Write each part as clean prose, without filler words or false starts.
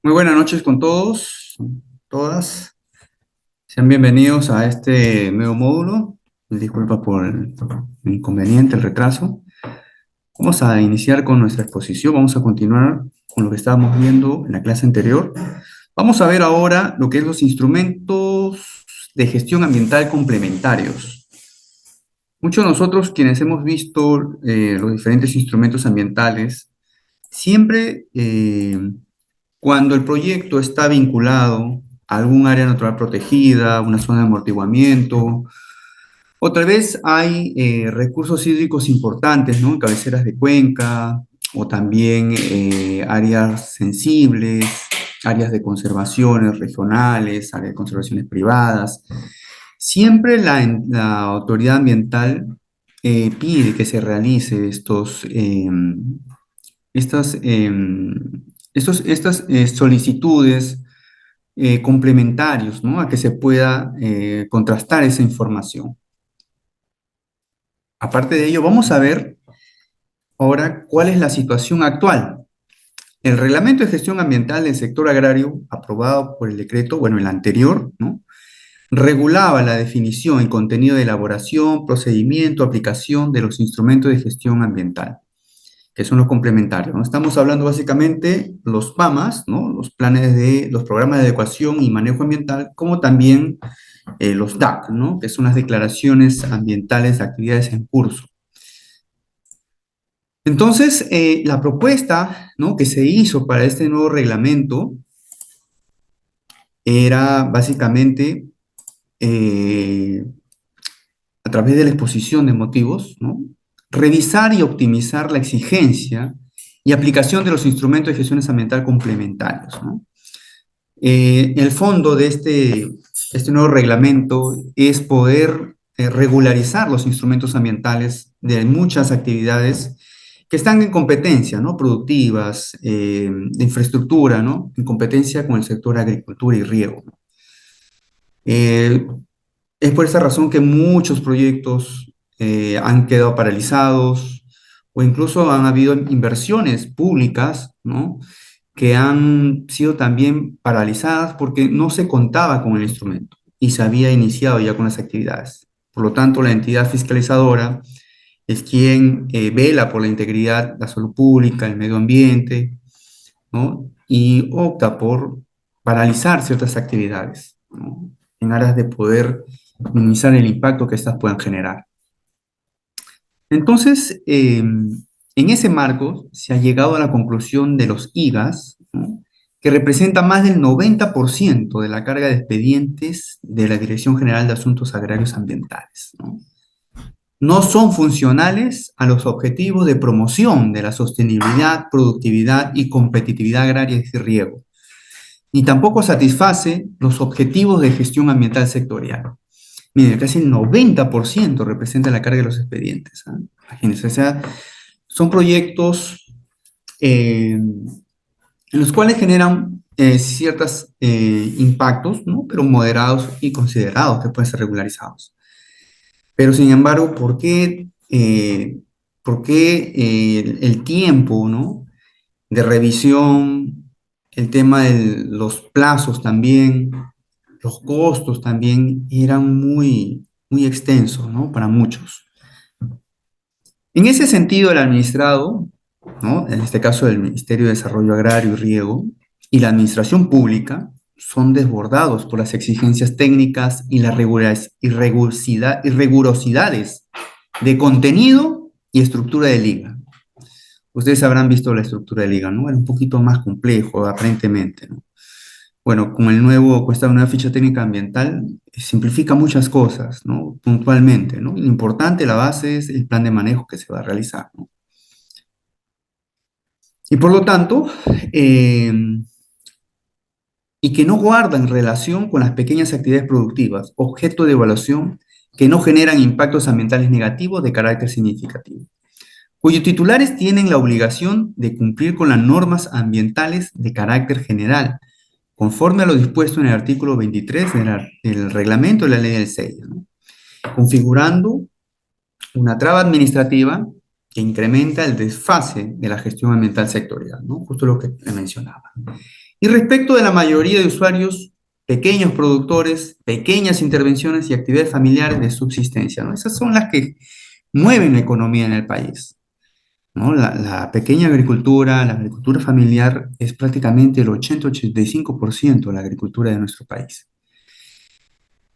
Muy buenas noches con todos, todas. Sean bienvenidos a este nuevo módulo. Disculpa por el inconveniente, el retraso. Vamos a iniciar con nuestra exposición. Vamos a continuar con lo que estábamos viendo en la clase anterior. Vamos a ver ahora lo que es los instrumentos de gestión ambiental complementarios. Muchos de nosotros, quienes hemos visto los diferentes instrumentos ambientales, siempre cuando el proyecto está vinculado a algún área natural protegida, una zona de amortiguamiento, o tal vez hay recursos hídricos importantes, ¿no? Cabeceras de cuenca, o también áreas sensibles, áreas de conservaciones regionales, áreas de conservaciones privadas. Siempre la autoridad ambiental pide que se realice estas, estas solicitudes complementarios, ¿no? A que se pueda contrastar esa información. Aparte de ello, vamos a ver ahora cuál es la situación actual. El Reglamento de Gestión Ambiental del Sector Agrario, aprobado por el decreto, bueno, el anterior, ¿no? Regulaba la definición y contenido de elaboración, procedimiento, aplicación de los instrumentos de gestión ambiental, que son los complementarios, ¿no? Estamos hablando básicamente los PAMAS, ¿no? Los programas de adecuación y manejo ambiental, como también los DAC, ¿no? Que son las declaraciones ambientales de actividades en curso. Entonces, la propuesta, ¿no? Que se hizo para este nuevo reglamento era básicamente eh, a través de la exposición de motivos, ¿no? Revisar y optimizar la exigencia y aplicación de los instrumentos de gestión ambiental complementarios, ¿no? El fondo de este nuevo reglamento es poder regularizar los instrumentos ambientales de muchas actividades que están en competencia, ¿no? Productivas, de infraestructura, ¿no? En competencia con el sector agricultura y riego. Eh, es por esa razón que muchos proyectos han quedado paralizados o incluso han habido inversiones públicas, ¿no? Que han sido también paralizadas porque no se contaba con el instrumento y se había iniciado ya con las actividades. Por lo tanto, la entidad fiscalizadora es quien vela por la integridad, la salud pública, el medio ambiente, ¿no? Y opta por paralizar ciertas actividades, ¿no? En aras de poder minimizar el impacto que éstas puedan generar. Entonces, en ese marco se ha llegado a la conclusión de los IGAS, ¿no? Que representa más del 90% de la carga de expedientes de la Dirección General de Asuntos Agrarios Ambientales, ¿no? No son funcionales a los objetivos de promoción de la sostenibilidad, productividad y competitividad agraria y riego, ni tampoco satisface los objetivos de gestión ambiental sectorial. Mire, casi el 90% representa la carga de los expedientes, ¿ah? Imagínense, o sea, son proyectos en los cuales generan ciertos impactos, ¿no? Pero moderados y considerados que pueden ser regularizados. Pero sin embargo, por qué el tiempo, ¿no? De revisión, el tema de los plazos también, los costos también eran muy extensos, ¿no? Para muchos. En ese sentido, el administrado, ¿no? En este caso el Ministerio de Desarrollo Agrario y Riego, y la administración pública son desbordados por las exigencias técnicas y las rigurosidades de contenido y estructura de liga. Ustedes habrán visto la estructura de liga, ¿no? Era un poquito más complejo, aparentemente, ¿no? Bueno, con esta nueva ficha técnica ambiental, simplifica muchas cosas, ¿no? Puntualmente, ¿no? Lo importante, la base es el plan de manejo que se va a realizar, ¿no? Y por lo tanto, eh, y que no guardan relación con las pequeñas actividades productivas, objeto de evaluación que no generan impactos ambientales negativos de carácter significativo, cuyos titulares tienen la obligación de cumplir con las normas ambientales de carácter general, conforme a lo dispuesto en el artículo 23 del reglamento de la ley del sello, ¿no? Configurando una traba administrativa que incrementa el desfase de la gestión ambiental sectorial, ¿no? Justo lo que le mencionaba. Y respecto de la mayoría de usuarios, pequeños productores, pequeñas intervenciones y actividades familiares de subsistencia, ¿no? Esas son las que mueven la economía en el país, ¿no? La pequeña agricultura, la agricultura familiar es prácticamente el 80-85% de la agricultura de nuestro país.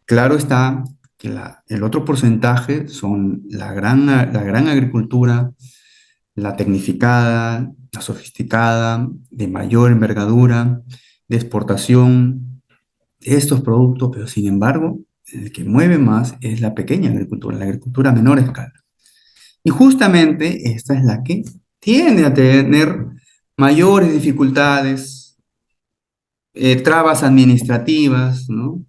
Claro está que el otro porcentaje son la gran agricultura, la tecnificada, la sofisticada, de mayor envergadura, de exportación de estos productos, pero sin embargo, el que mueve más es la pequeña agricultura, la agricultura a menor escala. Y justamente esta es la que tiende a tener mayores dificultades, trabas administrativas, ¿no?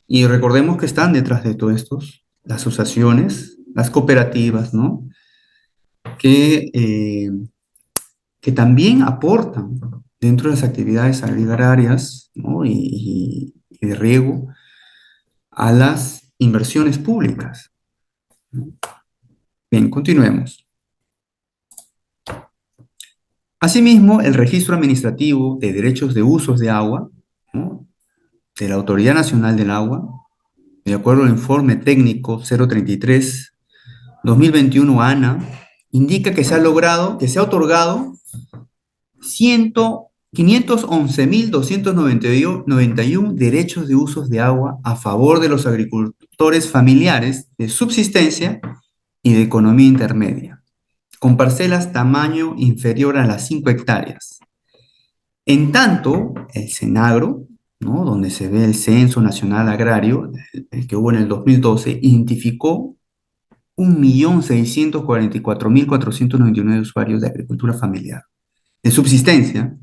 Y recordemos que están detrás de todo esto las asociaciones, las cooperativas, ¿no? Que, eh, que también aportan dentro de las actividades agrarias, ¿no? Y de riego a las inversiones públicas. Bien, continuemos. Asimismo, el registro administrativo de derechos de usos de agua, ¿no? De la Autoridad Nacional del Agua, de acuerdo al informe técnico 033-2021 ANA, indica que se ha logrado, que se ha otorgado 511.291 derechos de usos de agua a favor de los agricultores familiares de subsistencia y de economía intermedia, con parcelas tamaño inferior a las 5 hectáreas. En tanto, el Senagro, ¿no? Donde se ve el Censo Nacional Agrario, el que hubo en el 2012, identificó 1.644.499 usuarios de agricultura familiar, de subsistencia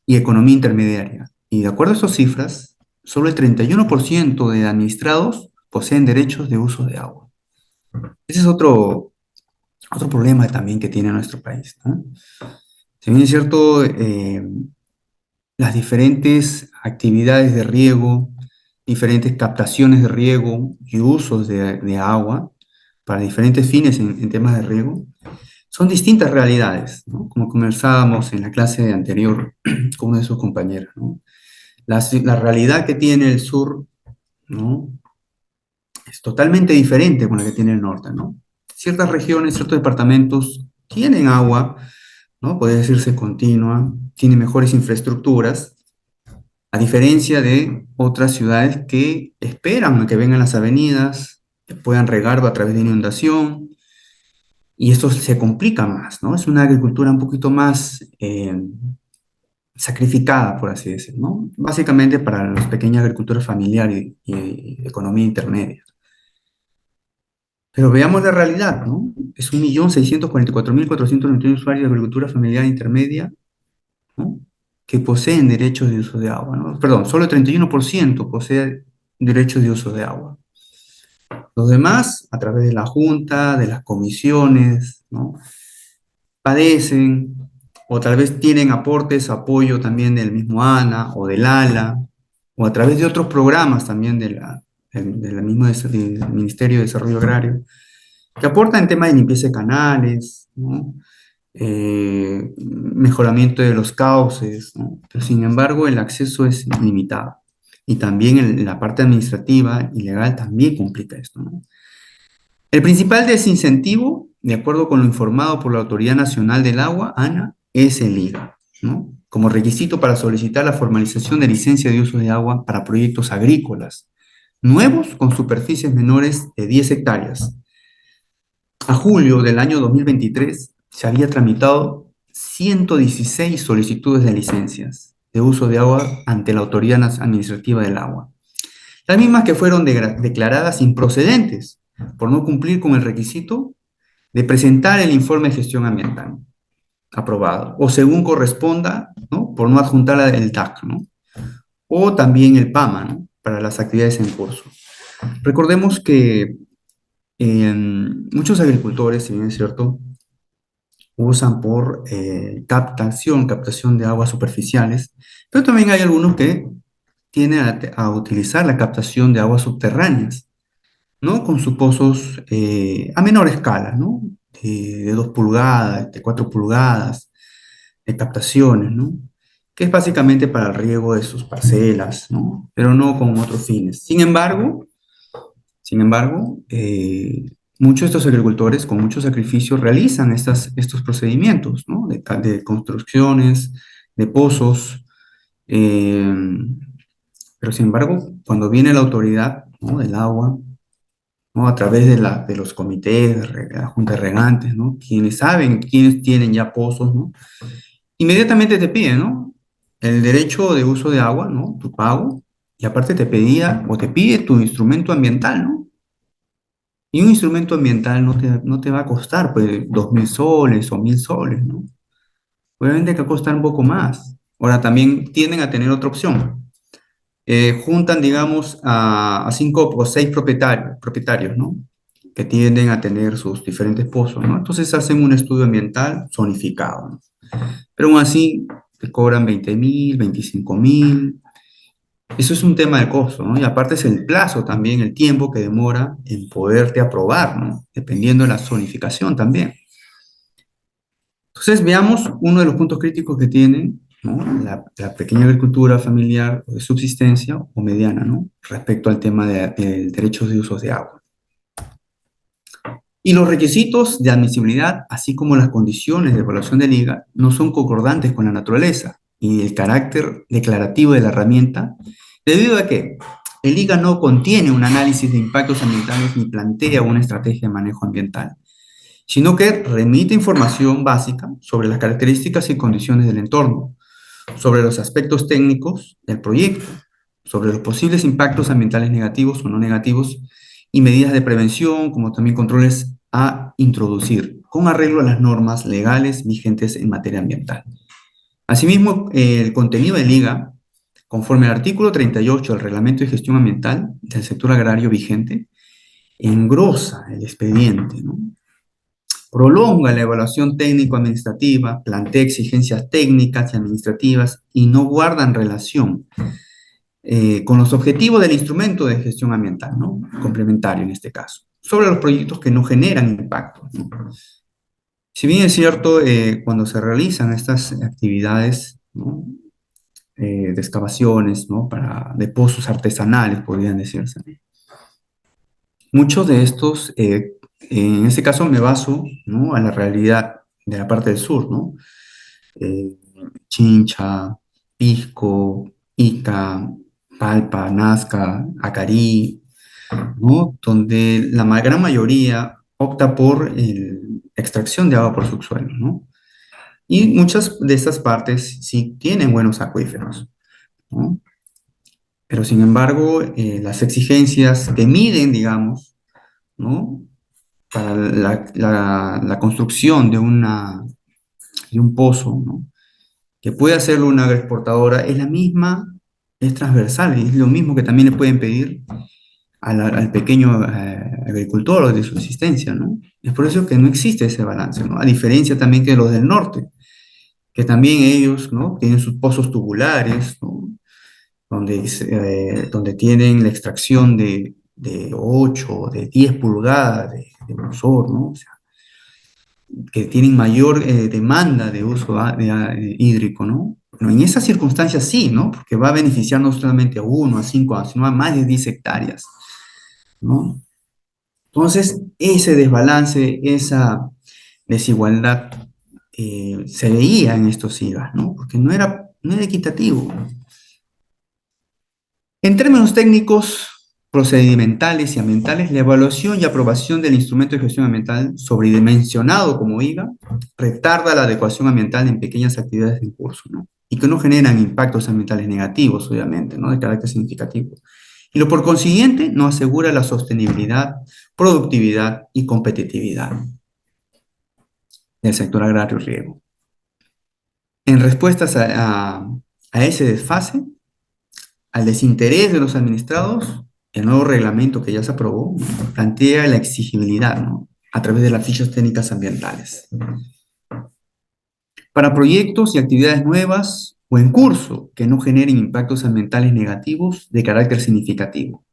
y economía intermediaria. Y de acuerdo a esas cifras, solo el 31% de administrados poseen derechos de uso de agua. Ese es otro problema también que tiene nuestro país, ¿no? Si bien es cierto, las diferentes actividades de riego, diferentes captaciones de riego y usos de agua para diferentes fines en temas de riego, son distintas realidades, ¿no? Como conversábamos en la clase anterior con uno de sus compañeros, ¿no? La realidad que tiene el sur, ¿no? Es totalmente diferente con la que tiene el norte, ¿no? Ciertas regiones, ciertos departamentos tienen agua, ¿no? Puede decirse continua, tienen mejores infraestructuras, a diferencia de otras ciudades que esperan a que vengan las avenidas, que puedan regar a través de inundación, y esto se complica más, ¿no? Es una agricultura un poquito más sacrificada, por así decirlo, ¿no? Básicamente para las pequeñas agriculturas familiares y economía intermedia. Pero veamos la realidad, ¿no? Es 1.644.491 usuarios de agricultura familiar intermedia, ¿no? Que poseen derechos de uso de agua, ¿no? Perdón, solo el 31% posee derechos de uso de agua. Los demás, a través de la Junta, de las comisiones, ¿no? Padecen, o tal vez tienen aportes, apoyo también del mismo ANA o del ALA, o a través de otros programas también del mismo del Ministerio de Desarrollo Agrario, que aportan en temas de limpieza de canales, ¿no? Mejoramiento de los cauces, ¿no? Pero sin embargo el acceso es limitado. Y también en la parte administrativa y legal también complica esto, ¿no? El principal desincentivo, de acuerdo con lo informado por la Autoridad Nacional del Agua, ANA, es el IGA, ¿no? Como requisito para solicitar la formalización de licencia de uso de agua para proyectos agrícolas nuevos con superficies menores de 10 hectáreas. A julio del año 2023 se había tramitado 116 solicitudes de licencias de uso de agua ante la Autoridad Administrativa del Agua. Las mismas que fueron declaradas improcedentes por no cumplir con el requisito de presentar el informe de gestión ambiental aprobado, o según corresponda, ¿no? Por no adjuntar el TAC, ¿no? O también el PAMA, ¿no? Para las actividades en curso. Recordemos que muchos agricultores, si bien es cierto, usan por captación de aguas superficiales, pero también hay algunos que tienden a utilizar la captación de aguas subterráneas, ¿no? Con sus pozos a menor escala, ¿no? De 2 pulgadas, de 4 pulgadas, de captaciones, ¿no? que es básicamente para el riego de sus parcelas, ¿no? Pero no con otros fines. Sin embargo, muchos de estos agricultores con mucho sacrificio realizan estos procedimientos, ¿no? De construcciones, de pozos, eh, pero sin embargo, cuando viene la autoridad, ¿no? Del agua, ¿no? A través de los comités, la junta de regantes, ¿no? Quienes saben, quienes tienen ya pozos, ¿no? Inmediatamente te piden, ¿no? El derecho de uso de agua, ¿no? Tu pago, y aparte te pedía o te pide tu instrumento ambiental, ¿no? Y un instrumento ambiental no te va a costar, pues, 2.000 soles o 1.000 soles, ¿no? Obviamente que va a costar un poco más. Ahora también tienden a tener otra opción. Juntan, digamos, a 5 o 6 propietarios, ¿no? Que tienden a tener sus diferentes pozos, ¿no? Entonces hacen un estudio ambiental zonificado, ¿no? Pero aún así te cobran 20.000, 25.000. Eso es un tema de costo, ¿no? Y aparte es el plazo también, el tiempo que demora en poderte aprobar, ¿no? Dependiendo de la zonificación también. Entonces, veamos uno de los puntos críticos que tiene, ¿no? La pequeña agricultura familiar o de subsistencia o mediana, ¿no? Respecto al tema de derechos de usos de agua. Y los requisitos de admisibilidad, así como las condiciones de evaluación de liga, no son concordantes con la naturaleza y el carácter declarativo de la herramienta, debido a que el liga no contiene un análisis de impactos ambientales ni plantea una estrategia de manejo ambiental, sino que remite información básica sobre las características y condiciones del entorno, sobre los aspectos técnicos del proyecto, sobre los posibles impactos ambientales negativos o no negativos y medidas de prevención, como también controles a introducir, con arreglo a las normas legales vigentes en materia ambiental. Asimismo, el contenido de liga, conforme al artículo 38 del Reglamento de Gestión Ambiental del sector agrario vigente, engrosa el expediente, ¿no? Prolonga la evaluación técnico-administrativa, plantea exigencias técnicas y administrativas y no guardan relación con los objetivos del instrumento de gestión ambiental, ¿no? Complementario en este caso, sobre los proyectos que no generan impacto, ¿no? Si bien es cierto, cuando se realizan estas actividades, ¿no? De excavaciones, ¿no? De pozos artesanales, podrían decirse, muchos de estos, en este caso me baso, ¿no? A la realidad de la parte del sur, ¿no? eh, Chincha, Pisco, Ica, Palpa, Nazca, Acarí, ¿no? Donde la gran mayoría opta por extracción de agua por subsuelo, ¿no? Y muchas de estas partes sí tienen buenos acuíferos, ¿no? Pero sin embargo, las exigencias que miden, digamos, ¿no? Para la construcción de un pozo, ¿no? Que puede hacerlo una agroexportadora, es la misma, es transversal, y es lo mismo que también le pueden pedir al pequeño agricultor de subsistencia, ¿no? Es por eso que no existe ese balance, ¿no? A diferencia también que los del norte, que también ellos, ¿no? Tienen sus pozos tubulares, ¿no? Donde tienen la extracción de 8 de 10 pulgadas de grosor, ¿no? O sea, que tienen mayor demanda de uso hídrico, ¿no? Bueno, en esas circunstancias sí, ¿no? Porque va a beneficiar no solamente a 1, a 5, sino a más de 10 hectáreas, ¿no? Entonces, ese desbalance, esa desigualdad se veía en estos IVAs, ¿no? Porque no era equitativo. En términos técnicos, procedimentales y ambientales, la evaluación y aprobación del instrumento de gestión ambiental sobredimensionado como IGA retarda la adecuación ambiental en pequeñas actividades en curso, ¿no? Y que no generan impactos ambientales negativos, obviamente, ¿no? De carácter significativo. Y lo por consiguiente no asegura la sostenibilidad, productividad y competitividad del sector agrario y riego. En respuestas a ese desfase, al desinterés de los administrados, el nuevo reglamento que ya se aprobó, ¿no? Plantea la exigibilidad, ¿no? A través de las fichas técnicas ambientales. Para proyectos y actividades nuevas o en curso que no generen impactos ambientales negativos de carácter significativo,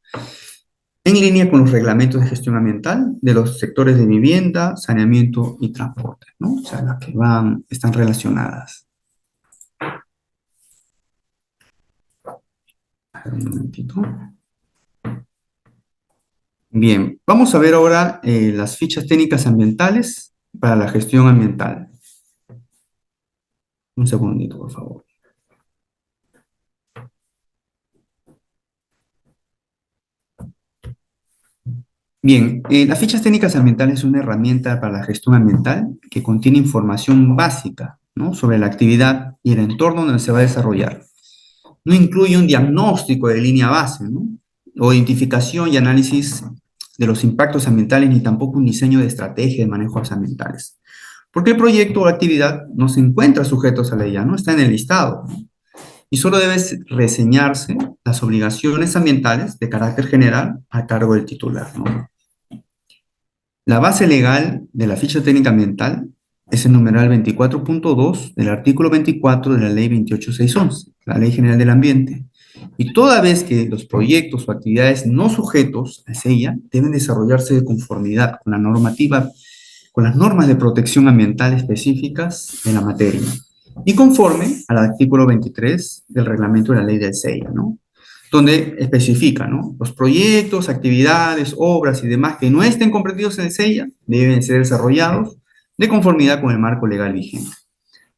en línea con los reglamentos de gestión ambiental de los sectores de vivienda, saneamiento y transporte, ¿no? O sea, las que están relacionadas. A ver, un momentito. Bien, vamos a ver ahora las fichas técnicas ambientales para la gestión ambiental. Un segundito, por favor. Bien, las fichas técnicas ambientales es una herramienta para la gestión ambiental que contiene información básica, ¿no?, sobre la actividad y el entorno donde se va a desarrollar. No incluye un diagnóstico de línea base, ¿no?, o identificación y análisis de los impactos ambientales, ni tampoco un diseño de estrategia de manejos ambientales. Porque el proyecto o actividad no se encuentra sujetos a la ley, no está en el listado, ¿no?, y solo debe reseñarse las obligaciones ambientales de carácter general a cargo del titular, ¿no? La base legal de la ficha técnica ambiental es el numeral 24.2 del artículo 24 de la Ley 28611, la Ley General del Ambiente. Y toda vez que los proyectos o actividades no sujetos a ella deben desarrollarse de conformidad con la normativa, con las normas de protección ambiental específicas de la materia y conforme al artículo 23 del reglamento de la ley del SEIA, ¿no?, donde especifica, ¿no?, los proyectos, actividades, obras y demás que no estén comprendidos en el SEIA deben ser desarrollados de conformidad con el marco legal vigente,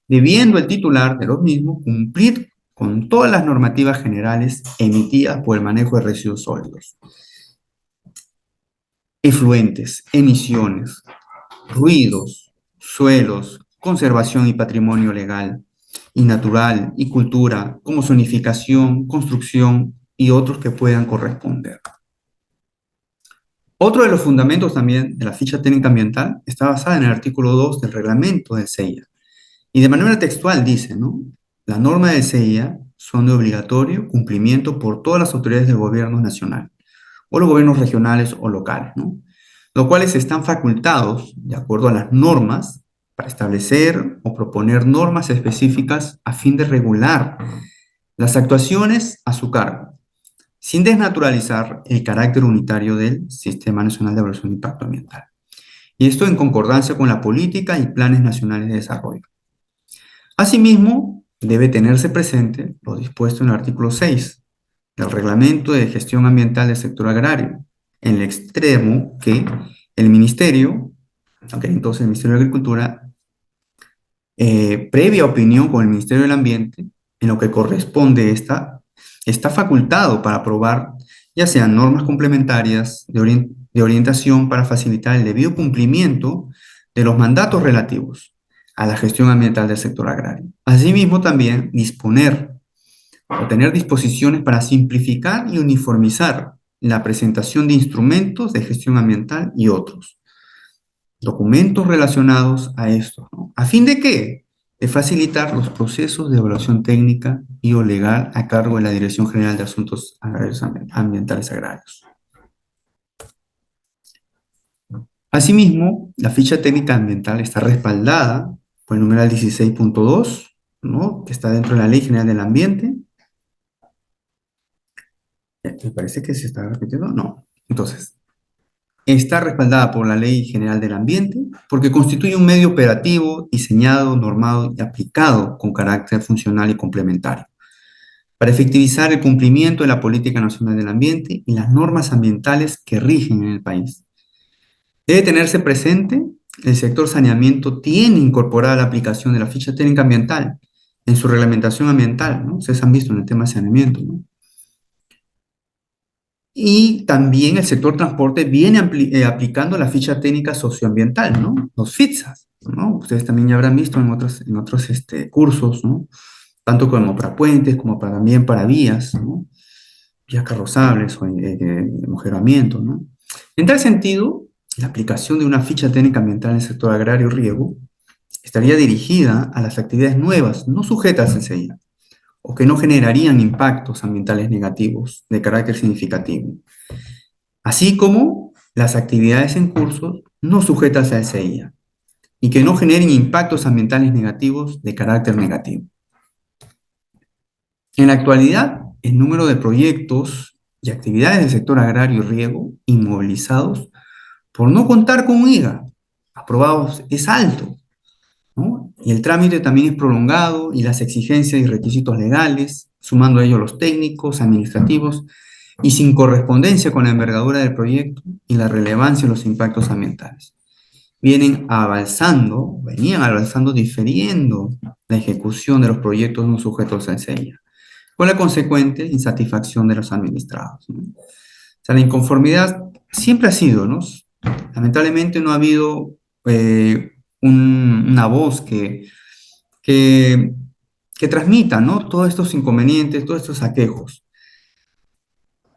debiendo el titular de los mismos cumplir con todas las normativas generales emitidas por el manejo de residuos sólidos, efluentes, emisiones, ruidos, suelos, conservación y patrimonio legal y natural y cultura, como zonificación, construcción y otros que puedan corresponder. Otro de los fundamentos también de la ficha técnica ambiental está basada en el artículo 2 del reglamento del SEIA. Y de manera textual dice, ¿no?, las normas del SEIA son de obligatorio cumplimiento por todas las autoridades del gobierno nacional o los gobiernos regionales o locales, ¿no?, los cuales están facultados, de acuerdo a las normas, para establecer o proponer normas específicas a fin de regular las actuaciones a su cargo, sin desnaturalizar el carácter unitario del Sistema Nacional de Evaluación de Impacto Ambiental. Y esto en concordancia con la política y planes nacionales de desarrollo. Asimismo, debe tenerse presente lo dispuesto en el artículo 6 del Reglamento de Gestión Ambiental del Sector Agrario, en el extremo que el Ministerio, entonces el Ministerio de Agricultura, previa opinión con el Ministerio del Ambiente, en lo que corresponde está facultado para aprobar ya sean normas complementarias de orientación para facilitar el debido cumplimiento de los mandatos relativos a la gestión ambiental del sector agrario. Asimismo, también disponer o tener disposiciones para simplificar y uniformizar la presentación de instrumentos de gestión ambiental y otros documentos relacionados a esto, ¿no?, ¿a fin de qué? De facilitar los procesos de evaluación técnica y o legal a cargo de la Dirección General de Asuntos Agrarios Ambientales Agrarios. Asimismo, la ficha técnica ambiental está respaldada por el numeral 16.2, ¿no?, que está dentro de la Ley General del Ambiente. ¿Me parece que se está repitiendo? No. Entonces, está respaldada por la Ley General del Ambiente porque constituye un medio operativo diseñado, normado y aplicado con carácter funcional y complementario para efectivizar el cumplimiento de la Política Nacional del Ambiente y las normas ambientales que rigen en el país. Debe tenerse presente, el sector saneamiento tiene incorporada la aplicación de la ficha técnica ambiental en su reglamentación ambiental, ¿no? Ustedes han visto en el tema de saneamiento, ¿no? Y también el sector transporte viene aplicando la ficha técnica socioambiental, ¿no?, los FITSAS, ¿no? Ustedes también ya habrán visto en otros cursos, ¿no?, tanto como para puentes, como también para vías, ¿no?, vías carrozables o mejoramiento, ¿no? En tal sentido, la aplicación de una ficha técnica ambiental en el sector agrario y riego estaría dirigida a las actividades nuevas, no sujetas al SEIA, o que no generarían impactos ambientales negativos de carácter significativo, así como las actividades en curso no sujetas al SEIA y que no generen impactos ambientales negativos de carácter negativo. En la actualidad, el número de proyectos y actividades del sector agrario y riego inmovilizados por no contar con un IGA aprobados es alto, ¿no? Y el trámite también es prolongado y las exigencias y requisitos legales sumando a ello los técnicos, administrativos, y sin correspondencia con la envergadura del proyecto y la relevancia de los impactos ambientales. Venían avanzando, diferiendo la ejecución de los proyectos no sujetos a enseña, con la consecuente insatisfacción de los administrados, ¿no? O sea, la inconformidad siempre ha sido, ¿no? Lamentablemente no ha habido una voz que, que transmita, ¿no? Todos estos inconvenientes, todos estos aquejos.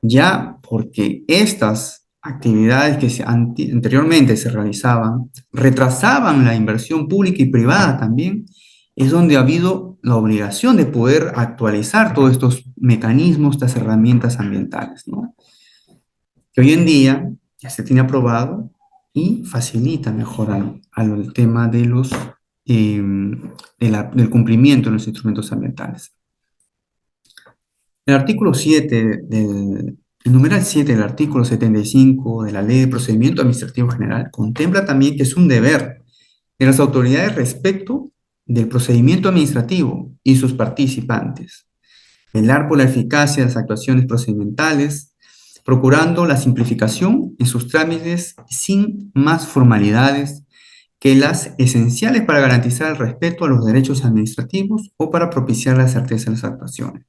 Ya porque estas actividades que anteriormente se realizaban retrasaban la inversión pública y privada también, es donde ha habido la obligación de poder actualizar todos estos mecanismos, estas herramientas ambientales, ¿no? Que hoy en día ya se tiene aprobado y facilita mejor al tema de del cumplimiento de los instrumentos ambientales. El artículo 7 el numeral 7 del artículo 75 de la Ley de Procedimiento Administrativo General contempla también que es un deber de las autoridades respecto del procedimiento administrativo y sus participantes, velar por la eficacia de las actuaciones procedimentales, procurando la simplificación en sus trámites sin más formalidades que las esenciales para garantizar el respeto a los derechos administrativos o para propiciar la certeza de las actuaciones.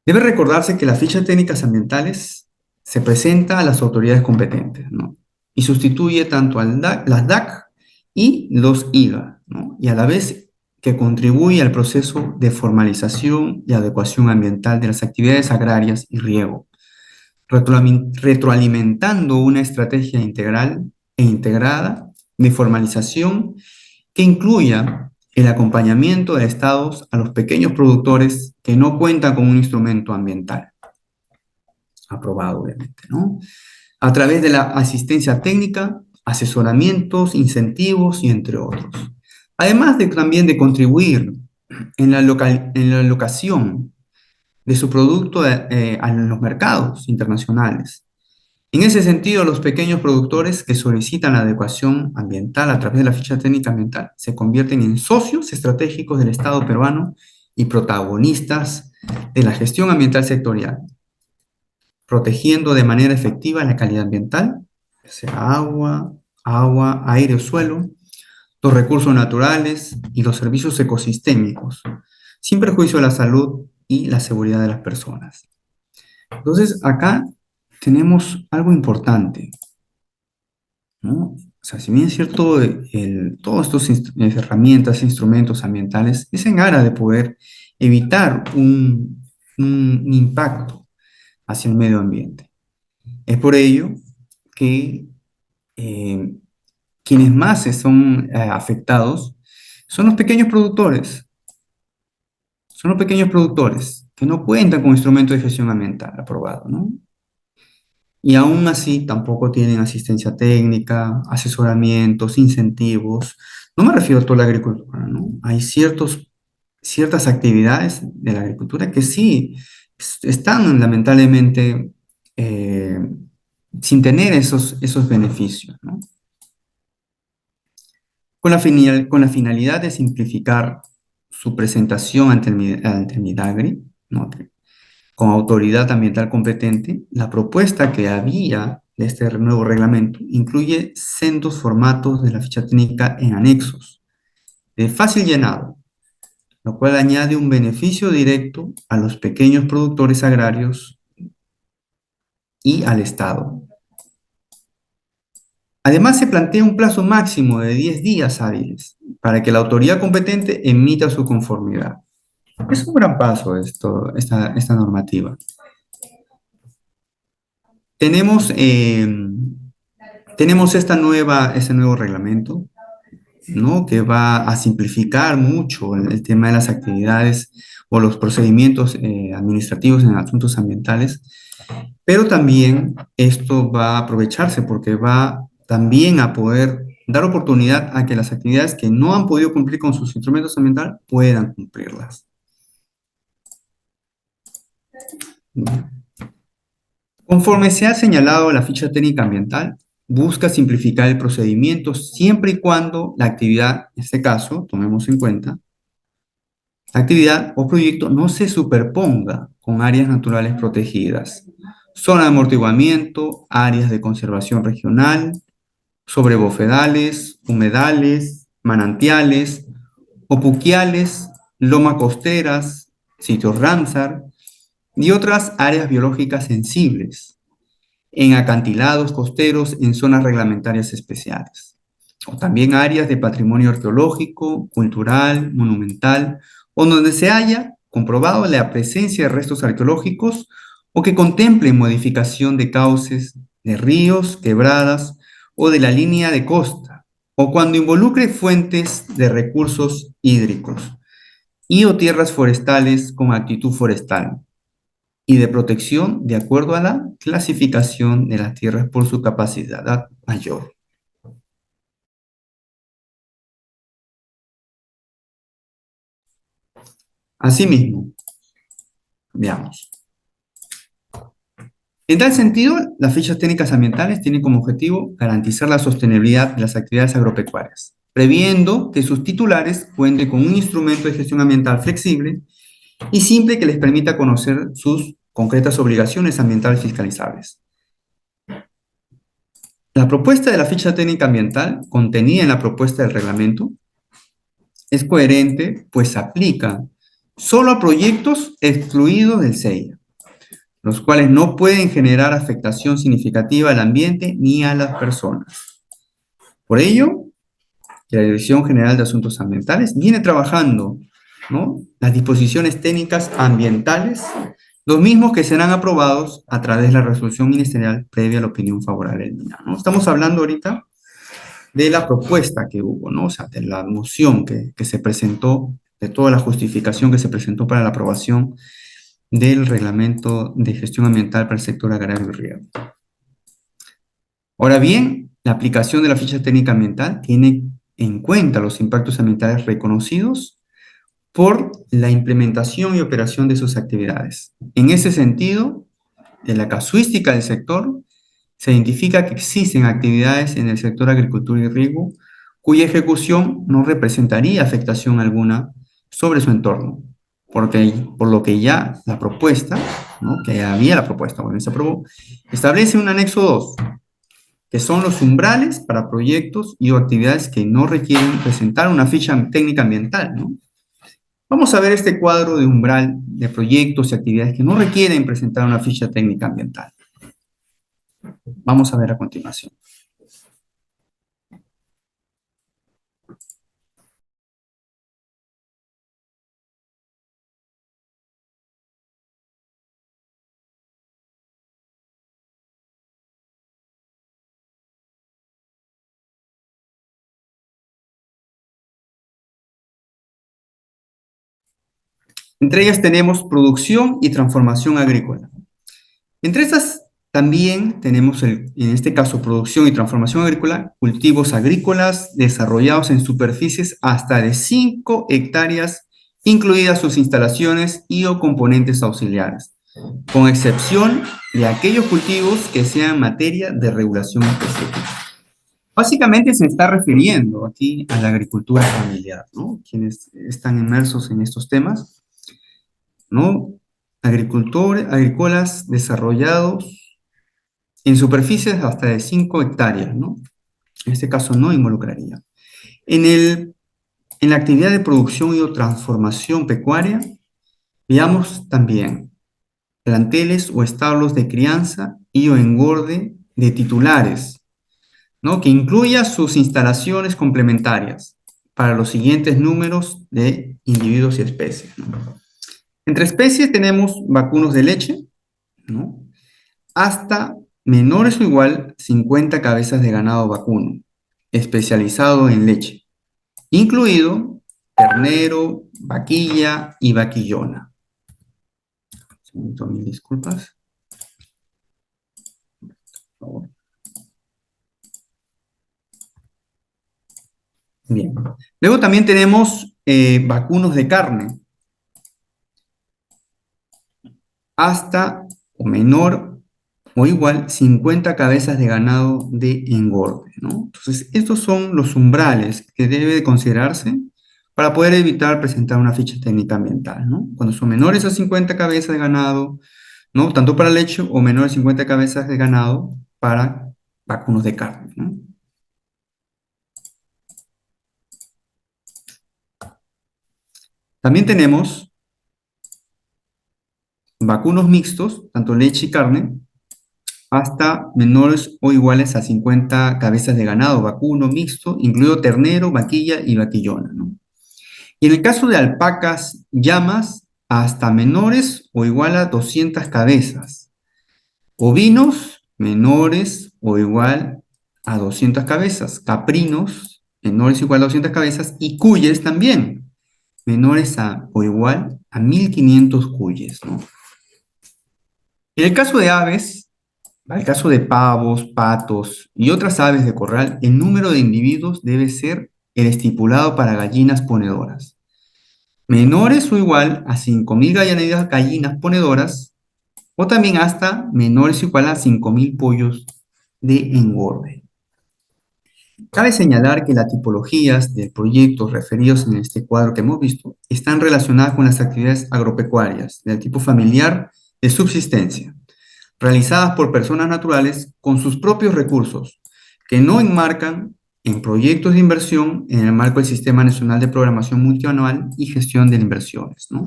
Debe recordarse que la ficha de técnicas ambientales se presenta a las autoridades competentes, ¿no? Y sustituye tanto las DAC y los IGA, ¿no? Y a la vez que contribuye al proceso de formalización y adecuación ambiental de las actividades agrarias y riego, retroalimentando una estrategia integral e integrada de formalización que incluya el acompañamiento de estados a los pequeños productores que no cuentan con un instrumento ambiental aprobado, obviamente, ¿no? A través de la asistencia técnica, asesoramientos, incentivos y entre otros. Además también de contribuir en la locación de su producto a los mercados internacionales. En ese sentido, los pequeños productores que solicitan la adecuación ambiental a través de la ficha técnica ambiental se convierten en socios estratégicos del Estado peruano y protagonistas de la gestión ambiental sectorial, protegiendo de manera efectiva la calidad ambiental, ya sea agua, aire o suelo, los recursos naturales y los servicios ecosistémicos, sin perjuicio de la salud y la seguridad de las personas. Entonces, acá tenemos algo importante, ¿no? O sea, si bien es cierto, todos estos herramientas, instrumentos ambientales, es en aras de poder evitar un impacto hacia el medio ambiente. Es por ello que eh, quienes más se son afectados son los pequeños productores. Son los pequeños productores que no cuentan con instrumentos de gestión ambiental aprobado, ¿no? Y aún así tampoco tienen asistencia técnica, asesoramientos, incentivos. No me refiero a toda la agricultura, ¿no? Hay ciertas actividades de la agricultura que sí están lamentablemente eh, sin tener esos beneficios, ¿no? Con la finalidad de simplificar su presentación ante el MIDAGRI, ¿no? Con autoridad ambiental competente, la propuesta que había de este nuevo reglamento incluye sendos formatos de la ficha técnica en anexos, de fácil llenado, lo cual añade un beneficio directo a los pequeños productores agrarios y al Estado. Además, se plantea un plazo máximo de 10 días hábiles para que la autoridad competente emita su conformidad. Es un gran paso esta normativa. Tenemos, tenemos ese nuevo reglamento, ¿no? Que va a simplificar mucho el tema de las actividades o los procedimientos administrativos en asuntos ambientales, pero también esto va a aprovecharse porque va también a poder dar oportunidad a que las actividades que no han podido cumplir con sus instrumentos ambientales puedan cumplirlas. Conforme se ha señalado, la ficha técnica ambiental busca simplificar el procedimiento siempre y cuando la actividad, en este caso, tomemos en cuenta, actividad o proyecto no se superponga con áreas naturales protegidas, zona de amortiguamiento, áreas de conservación regional, sobre bofedales, humedales, manantiales, opuquiales, lomas costeras, sitios Ramsar y otras áreas biológicas sensibles, en acantilados costeros en zonas reglamentarias especiales, o también áreas de patrimonio arqueológico, cultural, monumental, o donde se haya comprobado la presencia de restos arqueológicos o que contemplen modificación de cauces de ríos, quebradas o de la línea de costa, o cuando involucre fuentes de recursos hídricos y o tierras forestales con actitud forestal y de protección de acuerdo a la clasificación de las tierras por su capacidad mayor. Asimismo, veamos. En tal sentido, las fichas técnicas ambientales tienen como objetivo garantizar la sostenibilidad de las actividades agropecuarias, previendo que sus titulares cuenten con un instrumento de gestión ambiental flexible y simple que les permita conocer sus concretas obligaciones ambientales fiscalizables. La propuesta de la ficha técnica ambiental, contenida en la propuesta del reglamento, es coherente, pues aplica solo a proyectos excluidos del SEIA, los cuales no pueden generar afectación significativa al ambiente ni a las personas. Por ello, la Dirección General de Asuntos Ambientales viene trabajando, ¿no?, las disposiciones técnicas ambientales, los mismos que serán aprobados a través de la resolución ministerial previa a la opinión favorable del MINA, ¿no? Estamos hablando ahorita de la propuesta que hubo, ¿no? O sea, de la moción que se presentó, de toda la justificación que se presentó para la aprobación del reglamento de gestión ambiental para el sector agrario y riego. Ahora bien, la aplicación de la ficha técnica ambiental tiene en cuenta los impactos ambientales reconocidos por la implementación y operación de sus actividades. En ese sentido, de la casuística del sector, se identifica que existen actividades en el sector agricultura y riego cuya ejecución no representaría afectación alguna sobre su entorno, por lo que ya la propuesta, ¿no?, que había la propuesta, bueno, se aprobó, establece un anexo 2, que son los umbrales para proyectos y o actividades que no requieren presentar una ficha técnica ambiental, ¿no? Vamos a ver este cuadro de umbral de proyectos y actividades que no requieren presentar una ficha técnica ambiental. Vamos a ver a continuación. Entre ellas tenemos producción y transformación agrícola. Entre estas también tenemos, en este caso, producción y transformación agrícola, cultivos agrícolas desarrollados en superficies hasta de 5 hectáreas, incluidas sus instalaciones y o componentes auxiliares, con excepción de aquellos cultivos que sean materia de regulación específica. Básicamente se está refiriendo aquí a la agricultura familiar, ¿no? Quienes están inmersos en estos temas, ¿no? Agrícolas desarrollados en superficies hasta de 5 hectáreas, ¿no? En este caso no involucraría. En la actividad de producción y o transformación pecuaria, veamos también planteles o establos de crianza y o engorde de titulares, ¿no?, que incluya sus instalaciones complementarias para los siguientes números de individuos y especies, ¿no? Entre especies tenemos vacunos de leche, ¿no?, hasta menores o igual 50 cabezas de ganado vacuno, especializado en leche, incluido ternero, vaquilla y vaquillona. Un segundo, mil disculpas. Por favor. Bien. Luego también tenemos vacunos de carne, hasta o menor o igual 50 cabezas de ganado de engorde, ¿no? Entonces, estos son los umbrales que debe de considerarse para poder evitar presentar una ficha técnica ambiental, ¿no? Cuando son menores a 50 cabezas de ganado, ¿no? Tanto para leche o menores a 50 cabezas de ganado para vacunos de carne, ¿no? También tenemos vacunos mixtos, tanto leche y carne, hasta menores o iguales a 50 cabezas de ganado, vacuno mixto, incluido ternero, vaquilla y vaquillona, ¿no? Y en el caso de alpacas, llamas, hasta menores o igual a 200 cabezas. Ovinos, menores o igual a 200 cabezas. Caprinos, menores o igual a 200 cabezas. Y cuyes también, menores a o igual a 1500 cuyes, ¿no? En el caso de aves, para el caso de pavos, patos y otras aves de corral, el número de individuos debe ser el estipulado para gallinas ponedoras. Menores o igual a 5.000 gallinas ponedoras o también hasta menores o igual a 5.000 pollos de engorde. Cabe señalar que las tipologías de proyectos referidos en este cuadro que hemos visto están relacionadas con las actividades agropecuarias del tipo familiar de subsistencia, realizadas por personas naturales con sus propios recursos, que no enmarcan en proyectos de inversión en el marco del Sistema Nacional de Programación Multianual y Gestión de Inversiones, ¿no?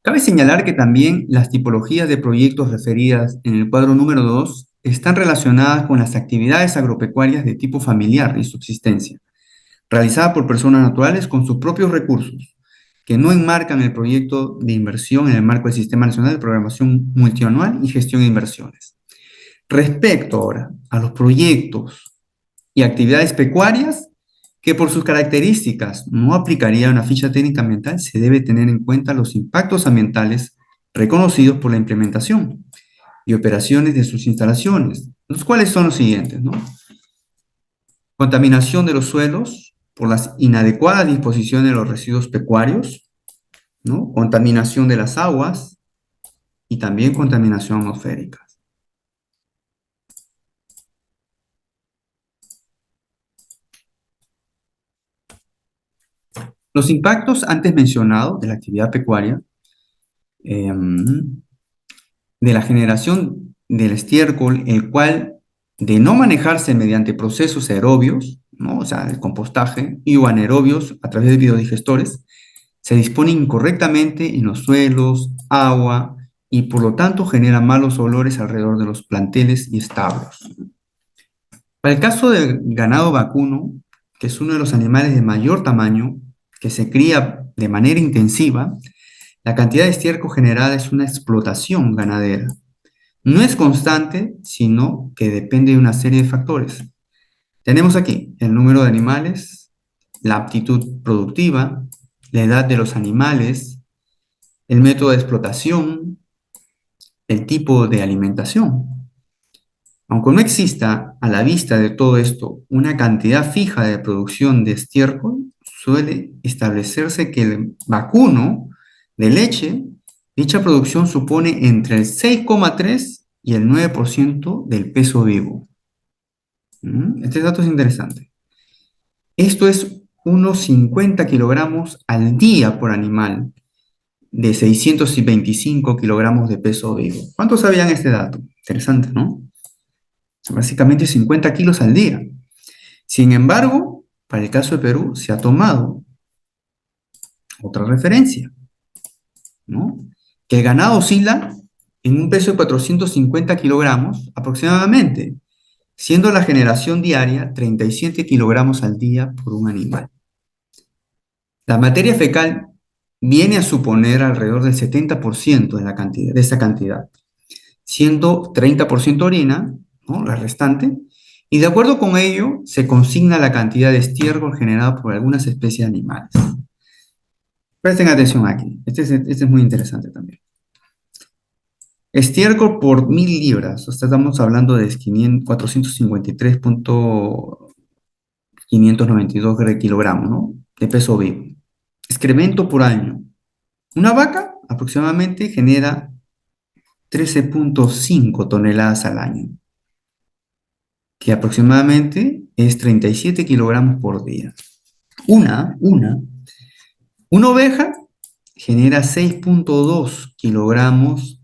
Cabe señalar que también las tipologías de proyectos referidas en el cuadro número 2 están relacionadas con las actividades agropecuarias de tipo familiar y subsistencia, realizadas por personas naturales con sus propios recursos, que no enmarcan el proyecto de inversión en el marco del Sistema Nacional de Programación Multianual y Gestión de Inversiones. Respecto ahora a los proyectos y actividades pecuarias, que por sus características no aplicaría una ficha técnica ambiental, se debe tener en cuenta los impactos ambientales reconocidos por la implementación y operaciones de sus instalaciones, los cuales son los siguientes, ¿no? Contaminación de los suelos por las inadecuadas disposiciones de los residuos pecuarios, ¿no? Contaminación de las aguas y también contaminación atmosférica. Los impactos antes mencionados de la actividad pecuaria, de la generación del estiércol, el cual, de no manejarse mediante procesos aerobios, ¿no? O sea, el compostaje, y o anaerobios a través de biodigestores, se dispone incorrectamente en los suelos, agua, y por lo tanto genera malos olores alrededor de los planteles y establos. Para el caso del ganado vacuno, que es uno de los animales de mayor tamaño, que se cría de manera intensiva, la cantidad de estiércol generada es una explotación ganadera. No es constante, sino que depende de una serie de factores. Tenemos aquí el número de animales, la aptitud productiva, la edad de los animales, el método de explotación, el tipo de alimentación. Aunque no exista a la vista de todo esto una cantidad fija de producción de estiércol, suele establecerse que el vacuno de leche, dicha producción supone entre el 6,3 y el 9% del peso vivo. Este dato es interesante. Esto es unos 50 kilogramos al día por animal, de 625 kilogramos de peso vivo. ¿Cuántos sabían este dato? Interesante, ¿no? Básicamente 50 kilos al día. Sin embargo, para el caso de Perú se ha tomado otra referencia, ¿no? Que el ganado oscila en un peso de 450 kilogramos aproximadamente, siendo la generación diaria 37 kilogramos al día por un animal. La materia fecal viene a suponer alrededor del 70% de esa cantidad, siendo 30% orina, ¿no? La restante, y de acuerdo con ello se consigna la cantidad de estiércol generado por algunas especies de animales. Presten atención aquí, este es muy interesante también. Estiércol por 1.000 libras, o sea, estamos hablando de 453.592 kilogramos, ¿no? De peso vivo. Excremento por año. Una vaca aproximadamente genera 13,5 toneladas al año, que aproximadamente es 37 kilogramos por día. Una, una, una oveja genera 6,2 kilogramos,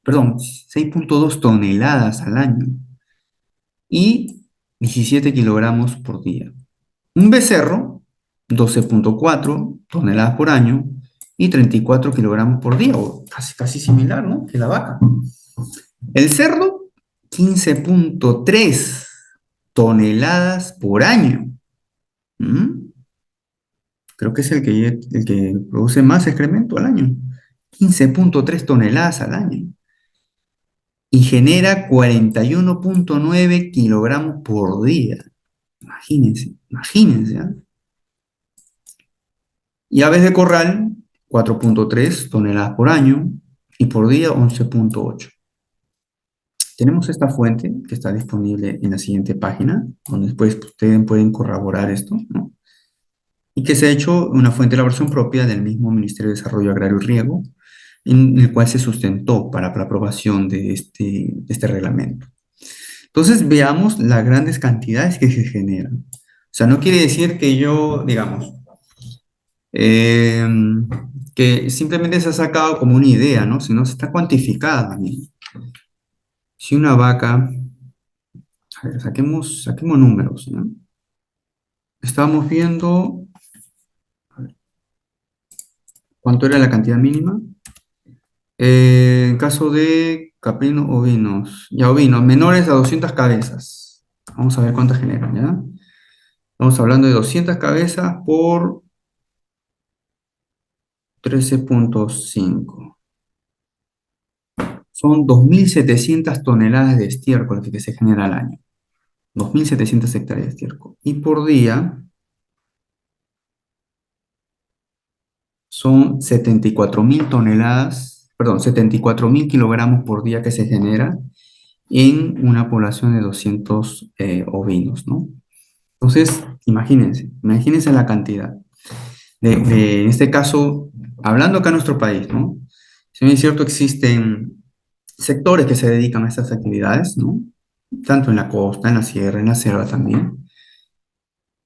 perdón, 6,2 toneladas al año y 17 kilogramos por día. Un becerro, 12,4 toneladas por año y 34 kilogramos por día, o casi, casi similar, ¿no? Que la vaca. El cerdo, 15,3 toneladas por año. ¿Mm? Creo que es el que produce más excremento al año. 15,3 toneladas al año. Y genera 41,9 kilogramos por día. Imagínense, imagínense, ¿ah? Y aves de corral, 4,3 toneladas por año y por día 11,8. Tenemos esta fuente que está disponible en la siguiente página, donde después ustedes pueden corroborar esto, ¿no? Y que se ha hecho una fuente de elaboración propia del mismo Ministerio de Desarrollo Agrario y Riego, en el cual se sustentó para la aprobación de este reglamento. Entonces, veamos las grandes cantidades que se generan. O sea, no quiere decir que yo, digamos, eh, que simplemente se ha sacado como una idea, ¿no? Sino se está cuantificada también. Si una vaca, a ver, saquemos números, ¿no? Estábamos viendo, a ver, ¿cuánto era la cantidad mínima? En caso de caprino ovinos, ya ovinos, menores a 200 cabezas. Vamos a ver cuántas generan, ¿ya? Estamos hablando de 200 cabezas por 13,5. Son 2.700 toneladas de estiércol que se genera al año. 2.700 hectáreas de estiércol. Y por día son 74.000 toneladas, perdón, 74.000 kilogramos por día que se genera en una población de 200 ovinos, ¿no? Entonces, imagínense la cantidad. En este caso, hablando acá en nuestro país, ¿no? Si bien es cierto, existen sectores que se dedican a estas actividades, ¿no? Tanto en la costa, en la sierra, en la selva también.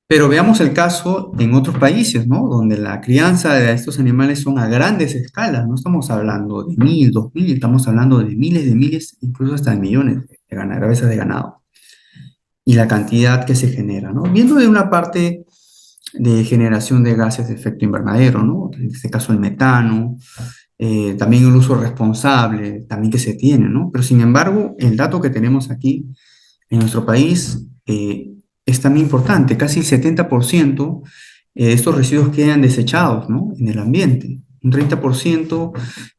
Pero veamos el caso en otros países, ¿no? Donde la crianza de estos animales son a grandes escalas. No estamos hablando de 1.000, 2.000, estamos hablando de miles, incluso hasta de millones cabezas de ganado. Y la cantidad que se genera, ¿no? Viendo de una parte de generación de gases de efecto invernadero, ¿no? En este caso el metano, también el uso responsable, también que se tiene, ¿no? Pero sin embargo, el dato que tenemos aquí en nuestro país es también importante. Casi el 70% de estos residuos quedan desechados, ¿no? En el ambiente. Un 30%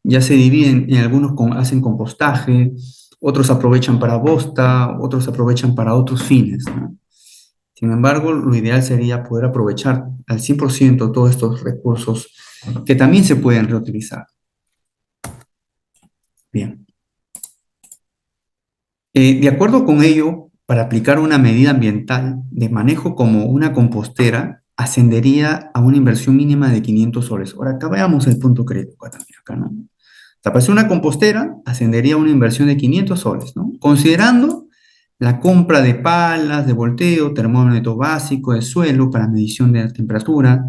ya se dividen, en algunos hacen compostaje, otros aprovechan para bosta, otros aprovechan para otros fines, ¿no? Sin embargo, lo ideal sería poder aprovechar al 100% todos estos recursos que también se pueden reutilizar. Bien. De acuerdo con ello, para aplicar una medida ambiental de manejo como una compostera, ascendería a una inversión mínima de 500 soles. Ahora, acá veamos el punto crítico también, acá, ¿no? O sea, para hacer una compostera, ascendería a una inversión de 500 soles, ¿no? Considerando la compra de palas, de volteo, termómetro básico de suelo para medición de la temperatura,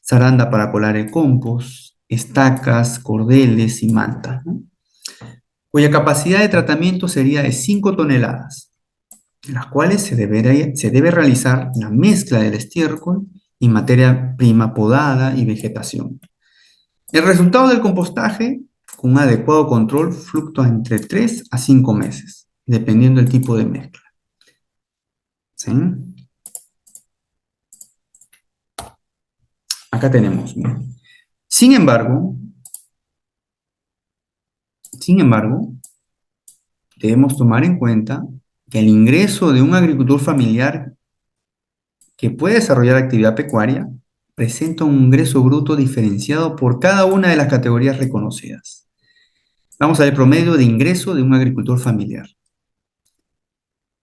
zaranda para colar el compost, estacas, cordeles y mantas, ¿no? Cuya capacidad de tratamiento sería de 5 toneladas, en las cuales se debe realizar la mezcla del estiércol y materia prima podada y vegetación. El resultado del compostaje, con un adecuado control, fluctúa entre 3 a 5 meses, dependiendo del tipo de mezcla. ¿Sí? Acá tenemos. Sin embargo, sin embargo, debemos tomar en cuenta que el ingreso de un agricultor familiar que puede desarrollar actividad pecuaria presenta un ingreso bruto diferenciado por cada una de las categorías reconocidas. Vamos a ver el promedio de ingreso de un agricultor familiar.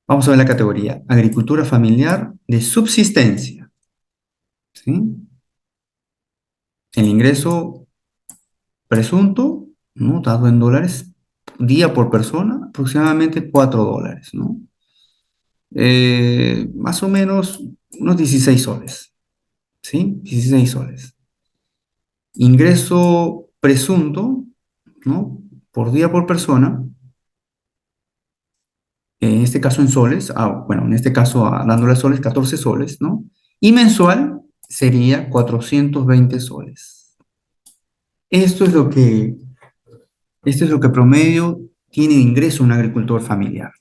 Vamos a ver la categoría agricultura familiar de subsistencia, ¿sí? El ingreso presunto, ¿no? Dado en dólares, día por persona, aproximadamente $4, ¿no? Más o menos unos 16 soles, ¿sí? 16 soles. Ingreso presunto, ¿no? Por día por persona, en este caso en soles, bueno, en este caso dándole a soles, 14 soles, ¿no? Y mensual sería 420 soles. Esto es lo que, esto es lo que promedio tiene de ingreso un agricultor familiar,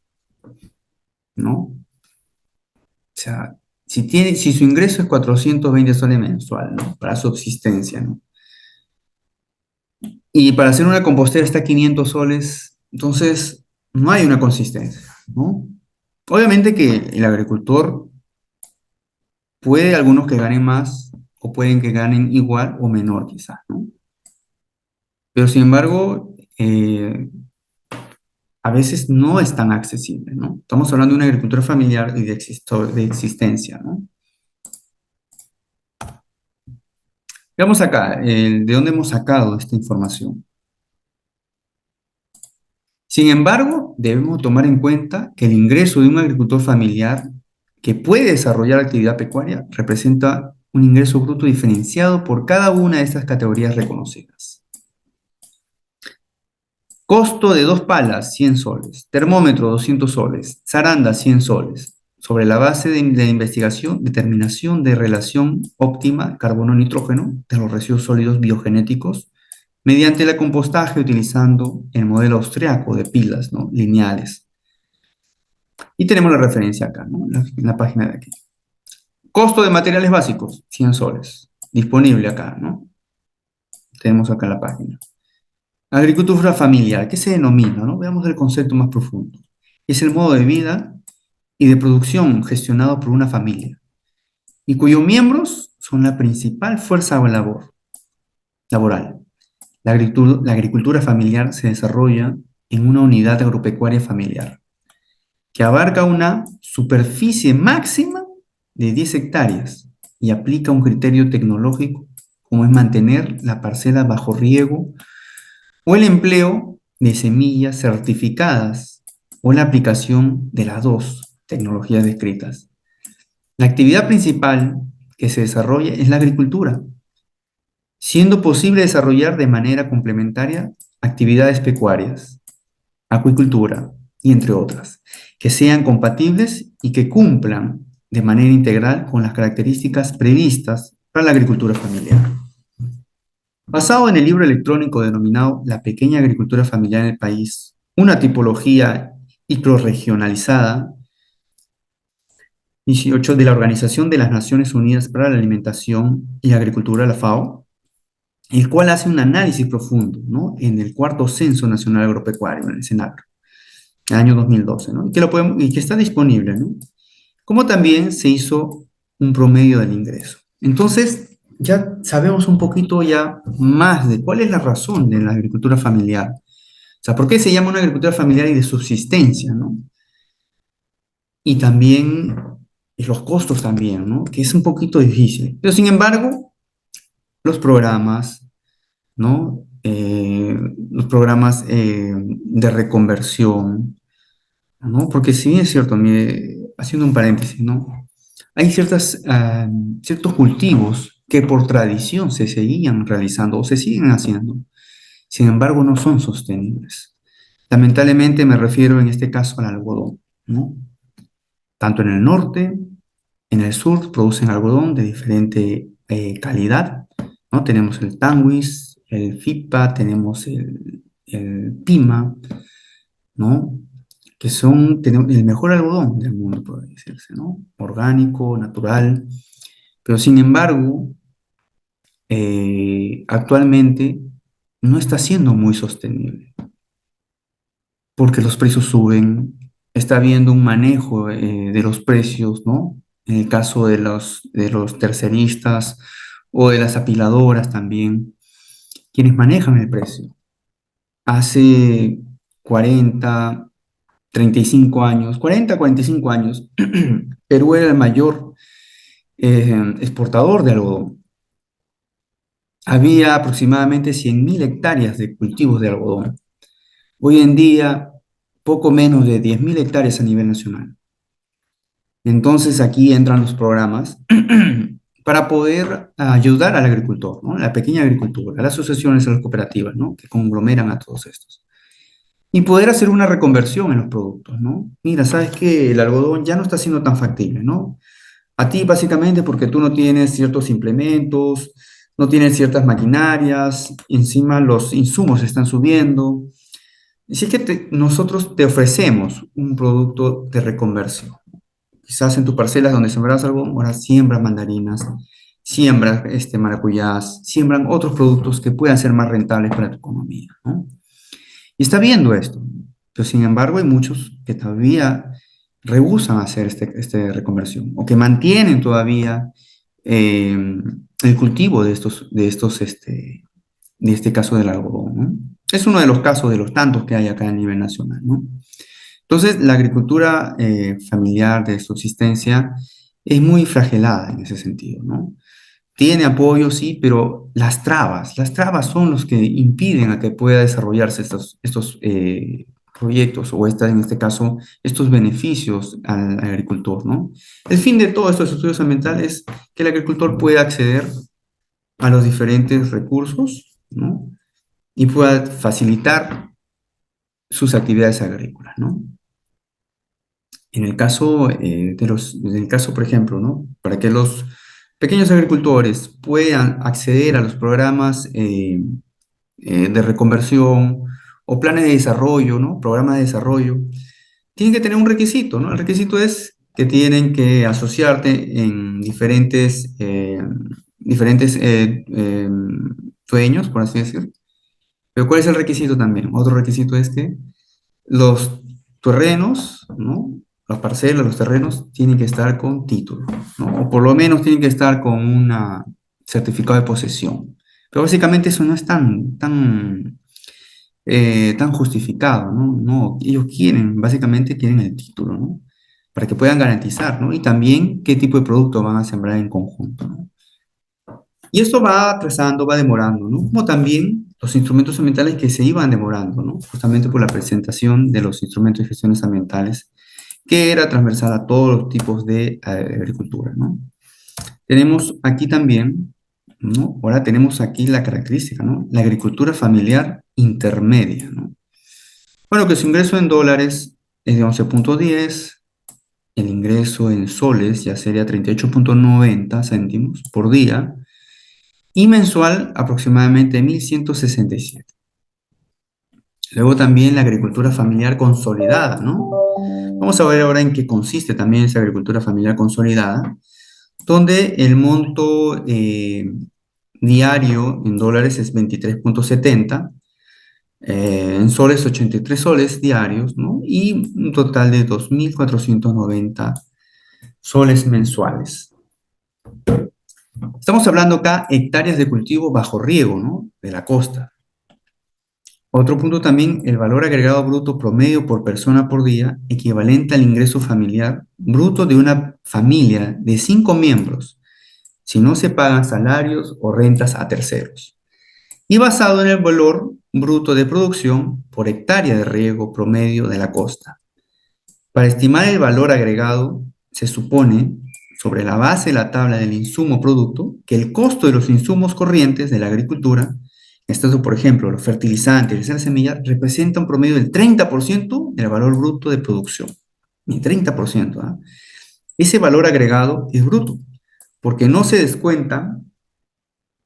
¿no? O sea, si su ingreso es 420 soles mensual, ¿no? Para subsistencia, ¿no? Y para hacer una compostera está 500 soles, entonces no hay una consistencia, ¿no? Obviamente que el agricultor puede algunos que ganen más o pueden que ganen igual o menor quizás, ¿no? Pero sin embargo, a veces no es tan accesible, ¿no? Estamos hablando de una agricultura familiar y de existencia, ¿no? Veamos acá, de dónde hemos sacado esta información. Sin embargo, debemos tomar en cuenta que el ingreso de un agricultor familiar que puede desarrollar actividad pecuaria representa un ingreso bruto diferenciado por cada una de estas categorías reconocidas. Costo de 2 palas, 100 soles. Termómetro, 200 soles. Zaranda, 100 soles. Sobre la base de la investigación, determinación de relación óptima carbono-nitrógeno de los residuos sólidos biogenéticos mediante el compostaje utilizando el modelo austriaco de pilas, ¿no? Lineales. Y tenemos la referencia acá, ¿no? En la página de aquí. Costo de materiales básicos, 100 soles. Disponible acá, ¿no? Tenemos acá la página. Agricultura familiar, ¿qué se denomina, no? Veamos el concepto más profundo. Es el modo de vida y de producción gestionado por una familia y cuyos miembros son la principal fuerza laboral. La agricultura familiar se desarrolla en una unidad agropecuaria familiar que abarca una superficie máxima de 10 hectáreas y aplica un criterio tecnológico como es mantener la parcela bajo riego o el empleo de semillas certificadas o la aplicación de las dos tecnologías descritas. La actividad principal que se desarrolla es la agricultura, siendo posible desarrollar de manera complementaria actividades pecuarias, acuicultura y entre otras, que sean compatibles y que cumplan de manera integral con las características previstas para la agricultura familiar. Basado en el libro electrónico denominado La pequeña agricultura familiar en el país, una tipología microrregionalizada, 18 de la Organización de las Naciones Unidas para la Alimentación y Agricultura, la FAO, el cual hace un análisis profundo, ¿no? En el cuarto Censo Nacional Agropecuario, en el CENAGRO, el año 2012, ¿no? Y que está disponible, ¿no? Como también se hizo un promedio del ingreso. Entonces, ya sabemos un poquito ya más de cuál es la razón de la agricultura familiar. O sea, ¿por qué se llama una agricultura familiar y de subsistencia, ¿no? Y también los costos también, ¿no? Que es un poquito difícil. Pero sin embargo, los programas, ¿no? Los programas de reconversión, ¿no? Porque si bien es cierto, mire, haciendo un paréntesis, ¿no? Hay ciertos cultivos que por tradición se seguían realizando o se siguen haciendo, sin embargo no son sostenibles. Lamentablemente me refiero en este caso al algodón, ¿no? Tanto en el norte, en el sur producen algodón de diferente calidad, ¿no? Tenemos el Tanguis, el Fipa, tenemos el Pima, ¿no? Que tenemos el mejor algodón del mundo, puede decirse, ¿no? Orgánico, natural, pero sin embargo, actualmente no está siendo muy sostenible porque los precios suben, está habiendo un manejo de los precios, ¿no? En el caso de los terceristas o de las apiladoras también, quienes manejan el precio. Hace 40, 35 años, 40, 45 años, Perú era el mayor exportador de algodón. Había aproximadamente 100.000 hectáreas de cultivos de algodón. Hoy en día, poco menos de 10.000 hectáreas a nivel nacional. Entonces aquí entran los programas para poder ayudar al agricultor, ¿no? La pequeña agricultura, las asociaciones, las cooperativas, ¿no? Que conglomeran a todos estos. Y poder hacer una reconversión en los productos, ¿no? Mira, sabes que el algodón ya no está siendo tan factible, ¿no? A ti básicamente porque tú no tienes ciertos implementos, no tienes ciertas maquinarias, encima los insumos están subiendo. Y si es que nosotros te ofrecemos un producto de reconversión. Quizás en tus parcelas donde sembrabas algo, ahora siembras mandarinas, siembras maracuyás, siembran otros productos que puedan ser más rentables para tu economía, ¿no? Y está viendo esto, pero sin embargo hay muchos que todavía rehúsan hacer este reconversión o que mantienen todavía eh, el cultivo de este caso del algodón, ¿no? Es uno de los casos de los tantos que hay acá a nivel nacional, ¿no? Entonces, la agricultura familiar de subsistencia es muy fragelada en ese sentido, ¿no? Tiene apoyo, sí, pero las trabas son los que impiden a que pueda desarrollarse estos proyectos o en este caso, estos beneficios al agricultor, ¿no? El fin de todos estos estudios ambientales es que el agricultor pueda acceder a los diferentes recursos, ¿no? Y pueda facilitar sus actividades agrícolas, ¿no? En el caso, por ejemplo, ¿no? Para que los pequeños agricultores puedan acceder a los programas de reconversión o planes de desarrollo, ¿no? Programas de desarrollo, tienen que tener un requisito, ¿no? El requisito es que tienen que asociarte en diferentes dueños, por así decirlo. Pero ¿cuál es el requisito también? Otro requisito es que los terrenos, ¿no? Las parcelas, los terrenos tienen que estar con título, ¿no? O por lo menos tienen que estar con un certificado de posesión. Pero básicamente eso no es tan justificado, ¿no? No, ellos básicamente quieren el título, ¿no? Para que puedan garantizar, ¿no? Y también qué tipo de producto van a sembrar en conjunto, ¿no? Y esto va atrasando, va demorando, ¿no? Como también los instrumentos ambientales que se iban demorando, ¿no? Justamente por la presentación de los instrumentos de gestiones ambientales, que era transversal a todos los tipos de agricultura, ¿no? Tenemos aquí también, ¿no? Ahora tenemos aquí la característica, ¿no? La agricultura familiar intermedia, ¿no? Bueno, que su ingreso en dólares es de 11,10, el ingreso en soles ya sería 38,90 céntimos por día, y mensual aproximadamente 1.167. Luego también la agricultura familiar consolidada, ¿no? Vamos a ver ahora en qué consiste también esa agricultura familiar consolidada, donde el monto diario en dólares es 23,70, en soles 83 soles diarios, ¿no? Y un total de 2.490 soles mensuales. Estamos hablando acá hectáreas de cultivo bajo riego, ¿no? De la costa. Otro punto también, el valor agregado bruto promedio por persona por día, equivalente al ingreso familiar bruto de una familia de 5 miembros, si no se pagan salarios o rentas a terceros, y basado en el valor bruto de producción por hectárea de riego promedio de la costa. Para estimar el valor agregado, se supone, sobre la base de la tabla del insumo producto, que el costo de los insumos corrientes de la agricultura, esto por ejemplo, los fertilizantes y la semilla, representa un promedio del 30% del valor bruto de producción. Ni 30%, ¿ah? Ese valor agregado es bruto, porque no se descuenta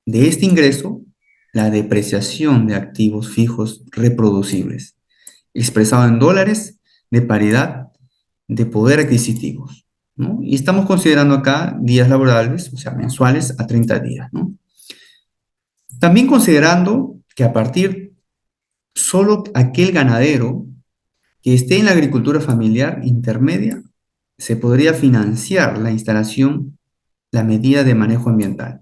de este ingreso la depreciación de activos fijos reproducibles, expresado en dólares de paridad de poder adquisitivos, ¿no? Y estamos considerando acá días laborables, o sea, mensuales a 30 días, ¿no? También considerando que a partir solo aquel ganadero que esté en la agricultura familiar intermedia, se podría financiar la instalación, la medida de manejo ambiental.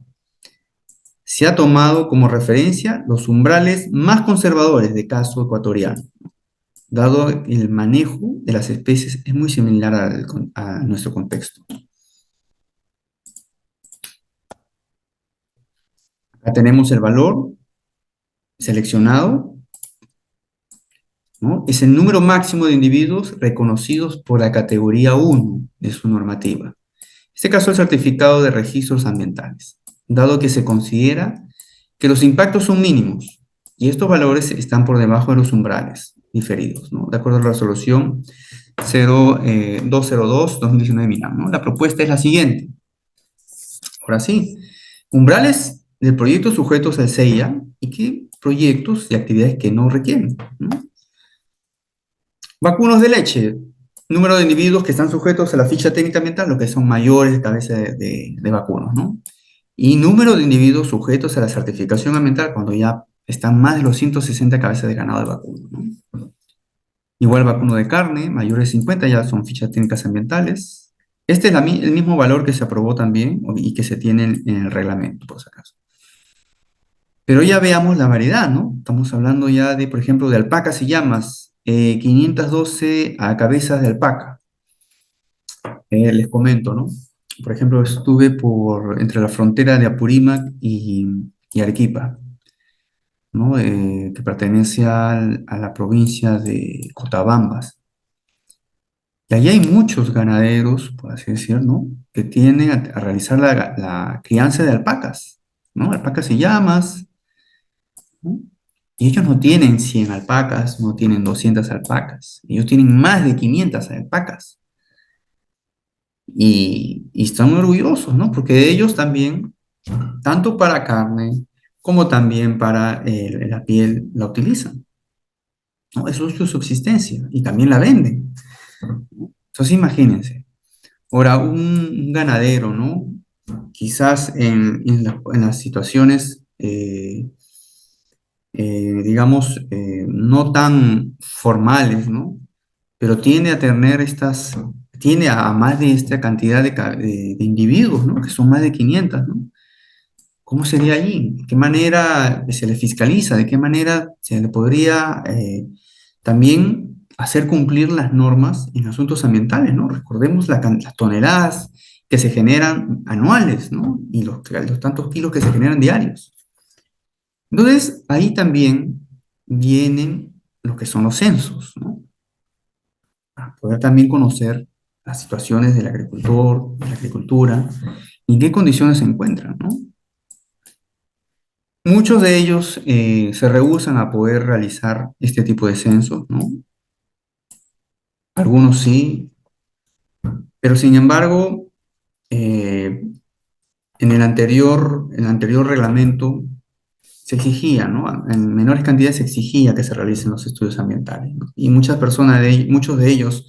Se ha tomado como referencia los umbrales más conservadores de caso ecuatoriano, dado el manejo de las especies es muy similar a nuestro contexto. Acá tenemos el valor seleccionado ¿no? Es el número máximo de individuos reconocidos por la categoría 1 de su normativa. En este caso, el certificado de registros ambientales, dado que se considera que los impactos son mínimos y estos valores están por debajo de los umbrales diferidos, ¿no? De acuerdo a la resolución 202-2019 MINAM, ¿no? La propuesta es la siguiente. Ahora sí, umbrales del proyecto sujetos al CEIA y qué proyectos y actividades que no requieren, ¿no? Vacunos de leche, número de individuos que están sujetos a la ficha técnica ambiental, lo que son mayores de cabeza de vacunos, ¿no? Y número de individuos sujetos a la certificación ambiental cuando ya están más de los 160 cabezas de ganado de vacuno, ¿no? Igual vacuno de carne, mayores de 50 ya son fichas técnicas ambientales. Este es el mismo valor que se aprobó también y que se tiene en el reglamento, por si acaso. Pero ya veamos la variedad, ¿no? Estamos hablando ya de, por ejemplo, de alpacas y llamas, 512 a cabezas de alpaca. Les comento, ¿no? Por ejemplo, estuve entre la frontera de Apurímac y Arequipa, ¿no? Que pertenece a la provincia de Cotabambas. Y allí hay muchos ganaderos, por así decir, ¿no? Que tienden a realizar la crianza de alpacas, ¿no? Alpacas y llamas, ¿no? Y ellos no tienen 100 alpacas, no tienen 200 alpacas, ellos tienen más de 500 alpacas. Y están orgullosos, ¿no? Porque ellos también, tanto para carne como también para la piel, la utilizan, ¿no? Eso es su subsistencia y también la venden. Entonces imagínense, ahora un ganadero, ¿no? Quizás en las situaciones, digamos, no tan formales, ¿no? Pero tiende a tener tiene a más de esta cantidad de individuos, ¿no? Que son más de 500, ¿no? ¿Cómo sería allí? ¿De qué manera se le fiscaliza? ¿De qué manera se le podría también hacer cumplir las normas en asuntos ambientales, ¿no? Recordemos las toneladas que se generan anuales, ¿no? Y los tantos kilos que se generan diarios. Entonces, ahí también vienen lo que son los censos, ¿no? Para poder también conocer las situaciones del agricultor, de la agricultura, y en qué condiciones se encuentran, ¿no? Muchos de ellos se rehúsan a poder realizar este tipo de censos, ¿no? Algunos sí, pero sin embargo, eh, en el anterior reglamento se exigía, ¿no? En menores cantidades se exigía que se realicen los estudios ambientales, ¿no? Y muchas personas, muchos de ellos,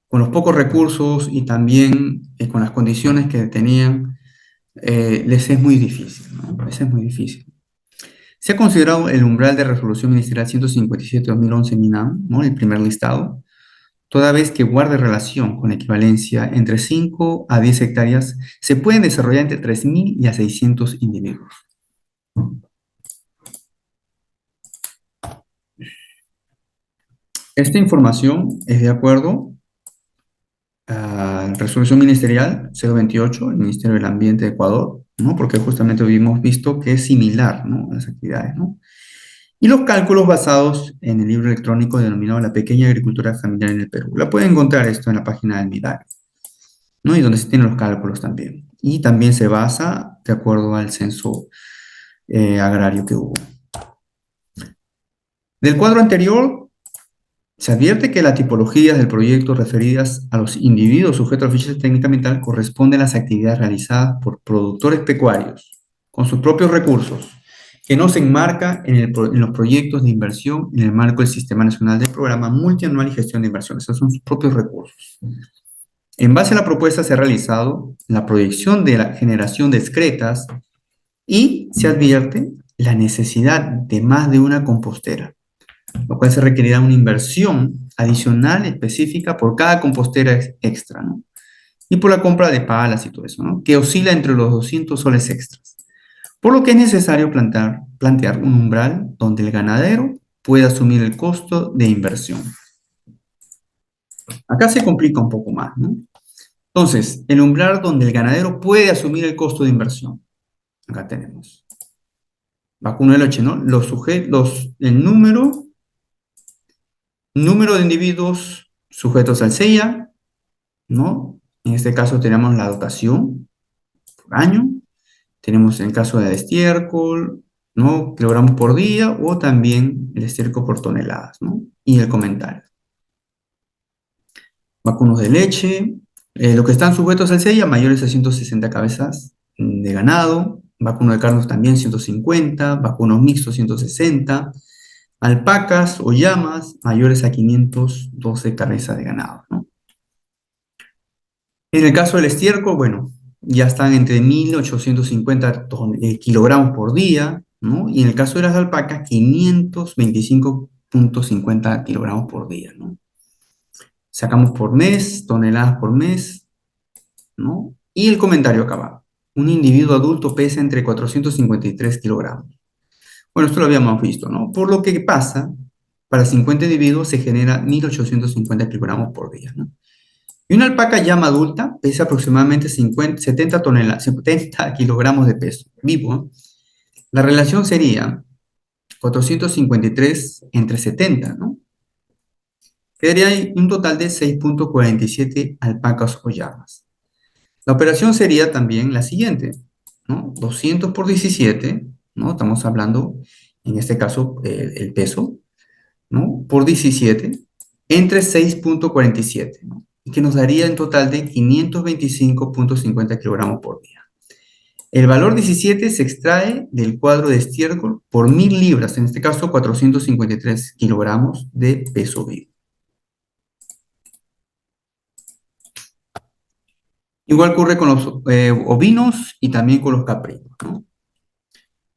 con los pocos recursos y también con las condiciones que tenían, les es muy difícil, ¿no? Les es muy difícil. Se ha considerado el umbral de resolución ministerial 157-2011 MINAM, ¿no? El primer listado, toda vez que guarde relación con equivalencia entre 5 a 10 hectáreas, se pueden desarrollar entre 3.000 y a 600 individuos. Esta información es de acuerdo a la resolución ministerial 028, el Ministerio del Ambiente de Ecuador, ¿no? Porque justamente hoy hemos visto que es similar, ¿no? A las actividades, ¿no? Y los cálculos basados en el libro electrónico denominado La Pequeña Agricultura Familiar en el Perú. La pueden encontrar esto en la página del MIDAC, ¿no? Y donde se tienen los cálculos también. Y también se basa de acuerdo al censo agrario que hubo. Del cuadro anterior, se advierte que las tipologías del proyecto referidas a los individuos sujetos a la ficha técnica ambiental corresponden a las actividades realizadas por productores pecuarios con sus propios recursos, que no se enmarca en los proyectos de inversión en el marco del Sistema Nacional de Programa Multianual y Gestión de Inversiones. Esos son sus propios recursos. En base a la propuesta se ha realizado la proyección de la generación de excretas y se advierte la necesidad de más de una compostera, lo cual se requerirá una inversión adicional específica por cada compostera extra, ¿no? Y por la compra de palas y todo eso, ¿no? Que oscila entre los 200 soles extras. Por lo que es necesario plantear un umbral donde el ganadero pueda asumir el costo de inversión. Acá se complica un poco más, ¿no? Entonces, el umbral donde el ganadero puede asumir el costo de inversión. Acá tenemos. Vacuno de leche, ¿no? El número Número de individuos sujetos al CEIA, ¿no? En este caso tenemos la dotación por año, tenemos en caso del estiércol, ¿no? Kilogramos por día o también el estiércol por toneladas, ¿no? Y el comentario. Vacunos de leche, los que están sujetos al CEIA, mayores a 160 cabezas de ganado, vacuno de carnos también 150, vacunos mixtos 160, alpacas o llamas mayores a 512 cabezas de ganado, ¿no? En el caso del estiércol, bueno, ya están entre 1.850 kilogramos por día, ¿no? Y en el caso de las alpacas, 525,50 kilogramos por día, ¿no? Sacamos por mes, toneladas por mes, ¿no? Y el comentario acaba. Un individuo adulto pesa entre 453 kilogramos. Bueno, esto lo habíamos visto, ¿no? Por lo que pasa, para 50 individuos se genera 1.850 kilogramos por día, ¿no? Y una alpaca llama adulta pesa aproximadamente 70 toneladas, 70 kilogramos de peso, vivo, ¿no? La relación sería 453 entre 70, ¿no? Quedaría ahí un total de 6,47 alpacas o llamas. La operación sería también la siguiente, ¿no? 200 por 17, ¿no? Estamos hablando, en este caso, el peso, ¿no? Por 17, entre 6,47, ¿no? Y que nos daría en total de 525,50 kilogramos por día. El valor 17 se extrae del cuadro de estiércol por 1.000 libras, en este caso 453 kilogramos de peso vivo. Igual ocurre con los ovinos y también con los caprinos, ¿no?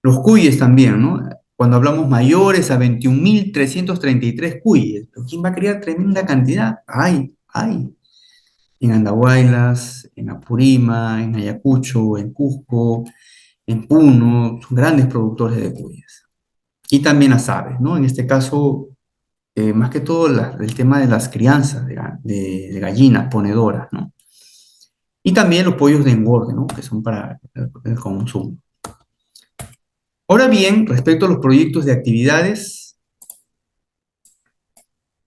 Los cuyes también, ¿no? Cuando hablamos mayores a 21.333 cuyes, ¿pero quién va a criar tremenda cantidad? Hay. En Andahuaylas, en Apurima, en Ayacucho, en Cusco, en Puno, son grandes productores de cuyes. Y también las aves, ¿no? En este caso, más que todo el tema de las crianzas de gallinas ponedoras, ¿no? Y también los pollos de engorde, ¿no? Que son para el consumo. Ahora bien, respecto a los proyectos de actividades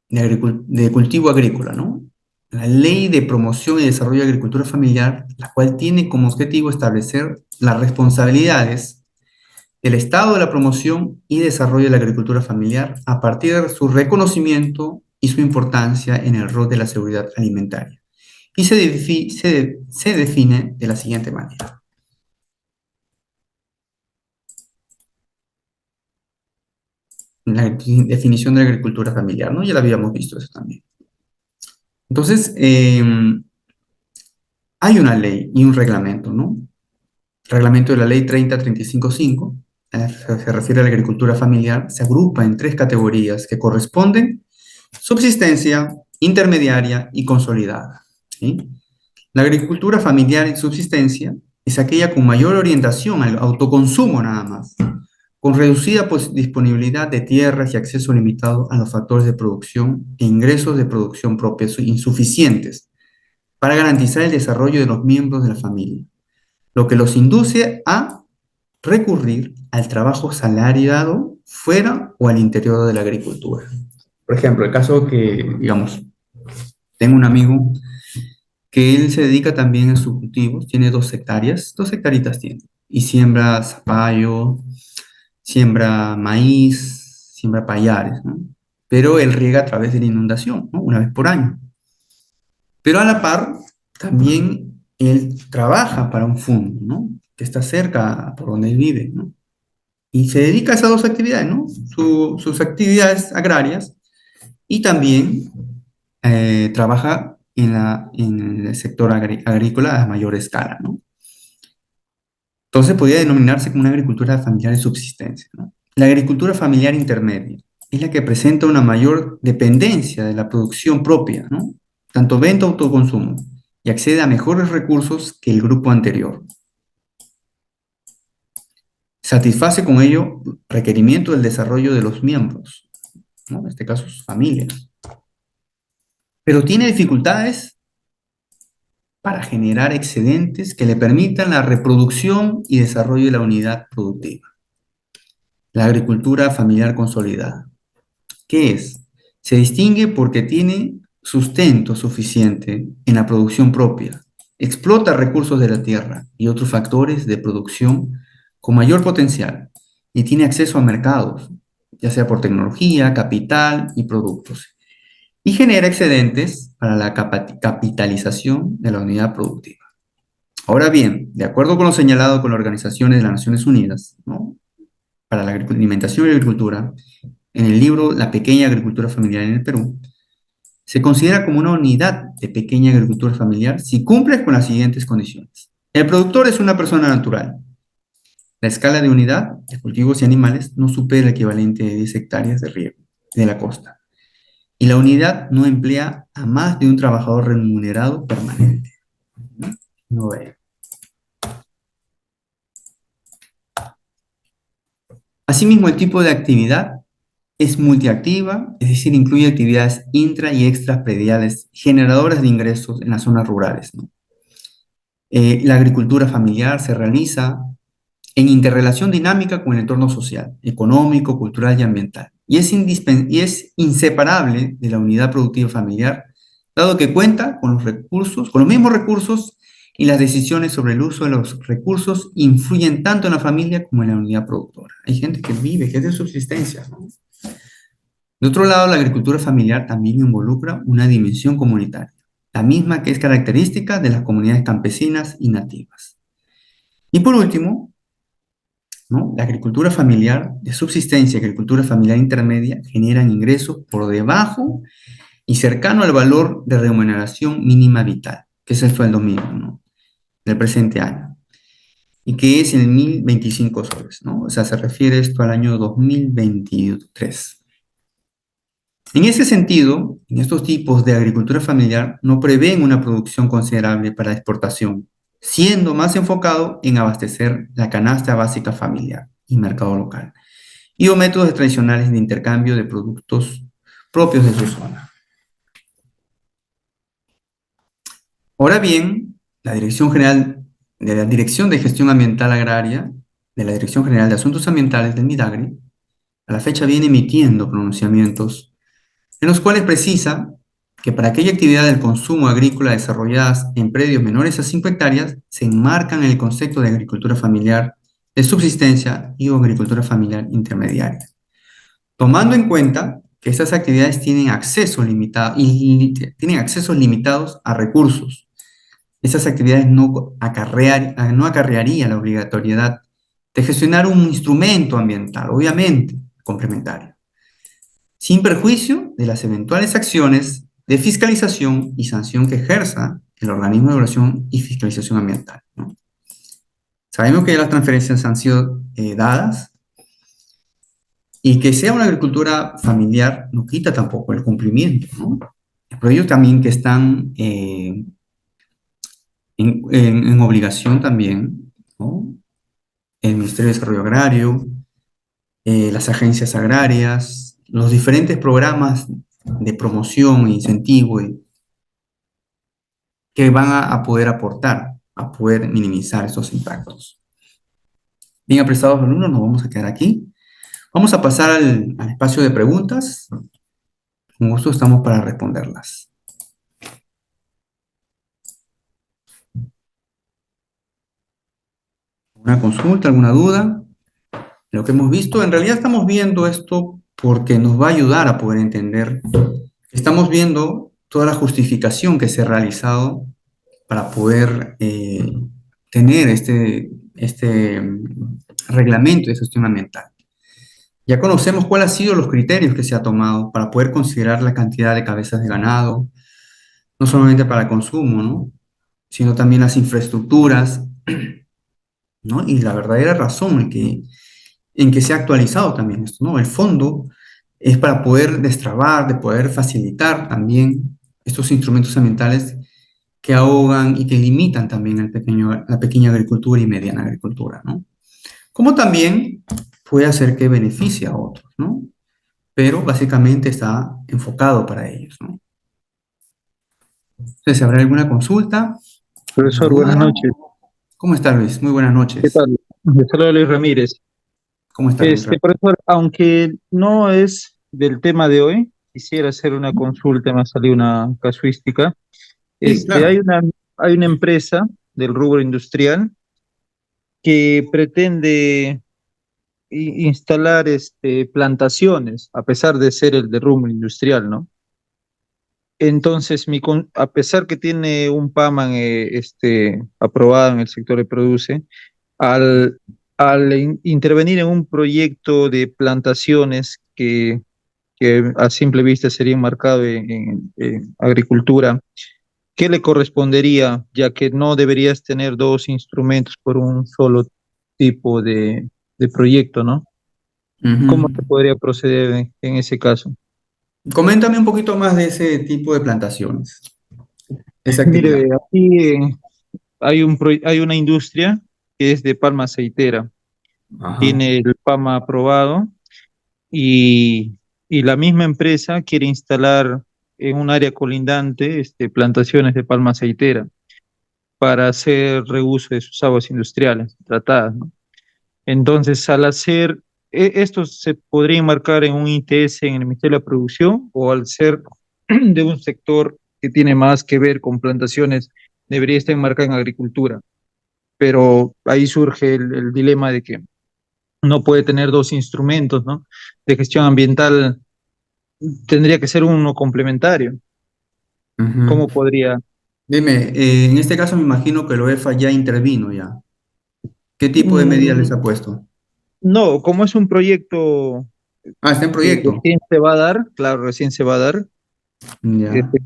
de cultivo agrícola, ¿no? La Ley de Promoción y Desarrollo de Agricultura Familiar, la cual tiene como objetivo establecer las responsabilidades del Estado de la promoción y desarrollo de la agricultura familiar a partir de su reconocimiento y su importancia en el rol de la seguridad alimentaria. Y se define de la siguiente manera. La definición de la agricultura familiar, ¿no? Ya la habíamos visto eso también. Entonces, hay una ley y un reglamento, ¿no? El reglamento de la ley 3035 se refiere a la agricultura familiar, se agrupa en tres categorías que corresponden: subsistencia, intermediaria y consolidada, ¿sí? La agricultura familiar en subsistencia es aquella con mayor orientación al autoconsumo nada más, con reducida disponibilidad de tierras y acceso limitado a los factores de producción e ingresos de producción propios insuficientes para garantizar el desarrollo de los miembros de la familia, lo que los induce a recurrir al trabajo salariado fuera o al interior de la agricultura. Por ejemplo, el caso que, digamos, tengo un amigo que él se dedica también a sus cultivos, tiene 2 hectáreas, 2 hectaritas tiene, y siembra zapallo, siembra maíz, siembra payares, ¿no? Pero él riega a través de la inundación, ¿no? Una vez por año. Pero a la par, también él trabaja para un fondo, ¿no? Que está cerca por donde él vive, ¿no? Y se dedica a esas 2 actividades, ¿no? Sus actividades agrarias y también trabaja en el sector agrícola a mayor escala, ¿no? Entonces podría denominarse como una agricultura familiar de subsistencia, ¿no? La agricultura familiar intermedia es la que presenta una mayor dependencia de la producción propia, ¿no? Tanto venta o autoconsumo, y accede a mejores recursos que el grupo anterior. Satisface con ello requerimientos del desarrollo de los miembros, ¿no? En este caso sus familias. Pero tiene dificultades para generar excedentes que le permitan la reproducción y desarrollo de la unidad productiva. La agricultura familiar consolidada. ¿Qué es? Se distingue porque tiene sustento suficiente en la producción propia, explota recursos de la tierra y otros factores de producción con mayor potencial y tiene acceso a mercados, ya sea por tecnología, capital y productos, y genera excedentes para la capitalización de la unidad productiva. Ahora bien, de acuerdo con lo señalado con las organizaciones de las Naciones Unidas, ¿no?, para la alimentación y la agricultura, en el libro La pequeña agricultura familiar en el Perú, se considera como una unidad de pequeña agricultura familiar si cumple con las siguientes condiciones. El productor es una persona natural. La escala de unidad de cultivos y animales no supera el equivalente de 10 hectáreas de riego de la costa. Y la unidad no emplea a más de un trabajador remunerado permanente. No veo. Asimismo, el tipo de actividad es multiactiva, es decir, incluye actividades intra y extraprediales generadoras de ingresos en las zonas rurales, ¿no? La agricultura familiar se realiza en interrelación dinámica con el entorno social, económico, cultural y ambiental, y es inseparable de la unidad productiva familiar, dado que cuenta con los recursos, con los mismos recursos, y las decisiones sobre el uso de los recursos influyen tanto en la familia como en la unidad productora. Hay gente que vive, que es de subsistencia, ¿no? De otro lado, la agricultura familiar también involucra una dimensión comunitaria, la misma que es característica de las comunidades campesinas y nativas. Y por último, ¿no?, la agricultura familiar de subsistencia y agricultura familiar intermedia generan ingresos por debajo y cercano al valor de remuneración mínima vital, que es el sueldo mínimo, ¿no?, del presente año, y que es en 1.025 soles, ¿no? O sea, se refiere esto al año 2023. En ese sentido, en estos tipos de agricultura familiar no prevén una producción considerable para exportación, siendo más enfocado en abastecer la canasta básica familiar y mercado local, y o métodos tradicionales de intercambio de productos propios de su zona. Ahora bien, la Dirección de Gestión Ambiental Agraria, de la Dirección General de Asuntos Ambientales del MIDAGRI, a la fecha viene emitiendo pronunciamientos en los cuales precisa que para aquella actividad del consumo agrícola desarrolladas en predios menores a 5 hectáreas se enmarcan en el concepto de agricultura familiar de subsistencia y o agricultura familiar intermediaria, tomando en cuenta que estas actividades tienen acceso limitado tienen accesos limitados a recursos. Esas actividades no acarrearían la obligatoriedad de gestionar un instrumento ambiental, obviamente complementario, sin perjuicio de las eventuales acciones de fiscalización y sanción que ejerza el organismo de evaluación y fiscalización ambiental, ¿no? Sabemos que ya las transferencias han sido dadas, y que sea una agricultura familiar no quita tampoco el cumplimiento, ¿no? Pero ellos también que están en obligación también, ¿no? El Ministerio de Desarrollo Agrario, las agencias agrarias, los diferentes programas de promoción e incentivo que van a poder aportar, a poder minimizar estos impactos. Bien, apreciados alumnos, nos vamos a quedar aquí. Vamos a pasar al espacio de preguntas. Con gusto estamos para responderlas. ¿Alguna consulta, alguna duda? Lo que hemos visto, en realidad estamos viendo esto porque nos va a ayudar a poder entender. Estamos viendo toda la justificación que se ha realizado para poder tener este reglamento de gestión ambiental. Ya conocemos cuáles han sido los criterios que se ha tomado para poder considerar la cantidad de cabezas de ganado, no solamente para el consumo, ¿no?, sino también las infraestructuras, ¿no?, y la verdadera razón en que se ha actualizado también esto, ¿no? El fondo es para poder destrabar, de poder facilitar también estos instrumentos ambientales que ahogan y que limitan también la pequeña agricultura y mediana agricultura, ¿no? Como también puede hacer que beneficie a otros, ¿no? Pero básicamente está enfocado para ellos, ¿no? Entonces, ¿habrá alguna consulta? ¿Alguna Profesor, buenas duda? noches. ¿Cómo está, Luis? Muy buenas ¿Qué noches. tal? Les saluda Luis Ramírez. ¿Cómo está, Luis? Profesor, aunque no es del tema de hoy, quisiera hacer una consulta, me ha salido una casuística. Sí, Este, claro. hay una empresa del rubro industrial que pretende instalar plantaciones, a pesar de ser el de rubro industrial, ¿no? Entonces, a pesar que tiene un PAMAN aprobado en el sector de produce, al, al intervenir en un proyecto de plantaciones que a simple vista sería enmarcado en agricultura, ¿qué le correspondería, ya que no deberías tener dos instrumentos por un solo tipo de proyecto, ¿no? ¿Cómo Ujú. se podría proceder en ese caso? Coméntame un poquito más de ese tipo de plantaciones, esa actividad. Mire, aquí hay una industria que es de palma aceitera, Ajá. tiene el PAMA aprobado y, y la misma empresa quiere instalar en un área colindante plantaciones de palma aceitera para hacer reuso de sus aguas industriales tratadas, ¿no? Entonces, al hacer, esto se podría enmarcar en un ITS en el Ministerio de la Producción o al ser de un sector que tiene más que ver con plantaciones, debería estar enmarcado en agricultura. Pero ahí surge el dilema de que no puede tener dos instrumentos, ¿no? De gestión ambiental, tendría que ser uno complementario. Ujú. ¿Cómo podría? Dime, en este caso me imagino que el UEFA ya intervino ya. ¿Qué tipo de medidas les Mm, ha puesto? no, como es un proyecto Ah, está en que proyecto. recién se va a dar, claro, recién se va a dar, Ya. este,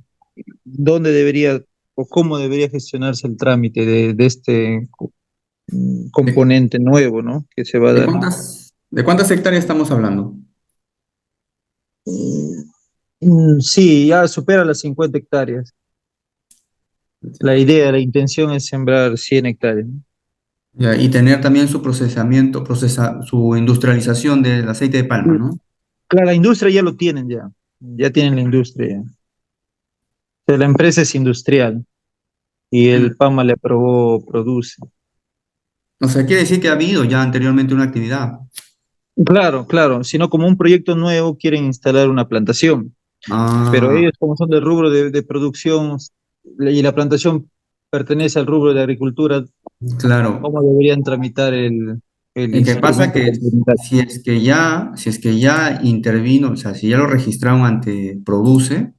¿dónde debería o cómo debería gestionarse el trámite de ¿De, componente nuevo, ¿no? Que se va a dar. de cuántas hectáreas estamos hablando? Sí, ya supera las 50 hectáreas. La idea, la intención es sembrar 100 hectáreas, ¿no? Ya, y tener también su procesamiento, su industrialización del aceite de palma, Y, ¿no? claro, la industria ya lo tienen ya tienen la industria. O sea, la empresa es industrial y Mm. el PAMA le aprobó Produce. O sea, quiere decir que ha habido ya anteriormente una actividad. Claro, claro, sino como un proyecto nuevo quieren instalar una plantación, pero Ah, ellos como son del rubro de producción y la plantación pertenece al rubro de agricultura, claro. ¿cómo deberían tramitar el El que pasa instrumento que complementario? si es que ya intervino, o sea, si ya lo registraron ante Produce,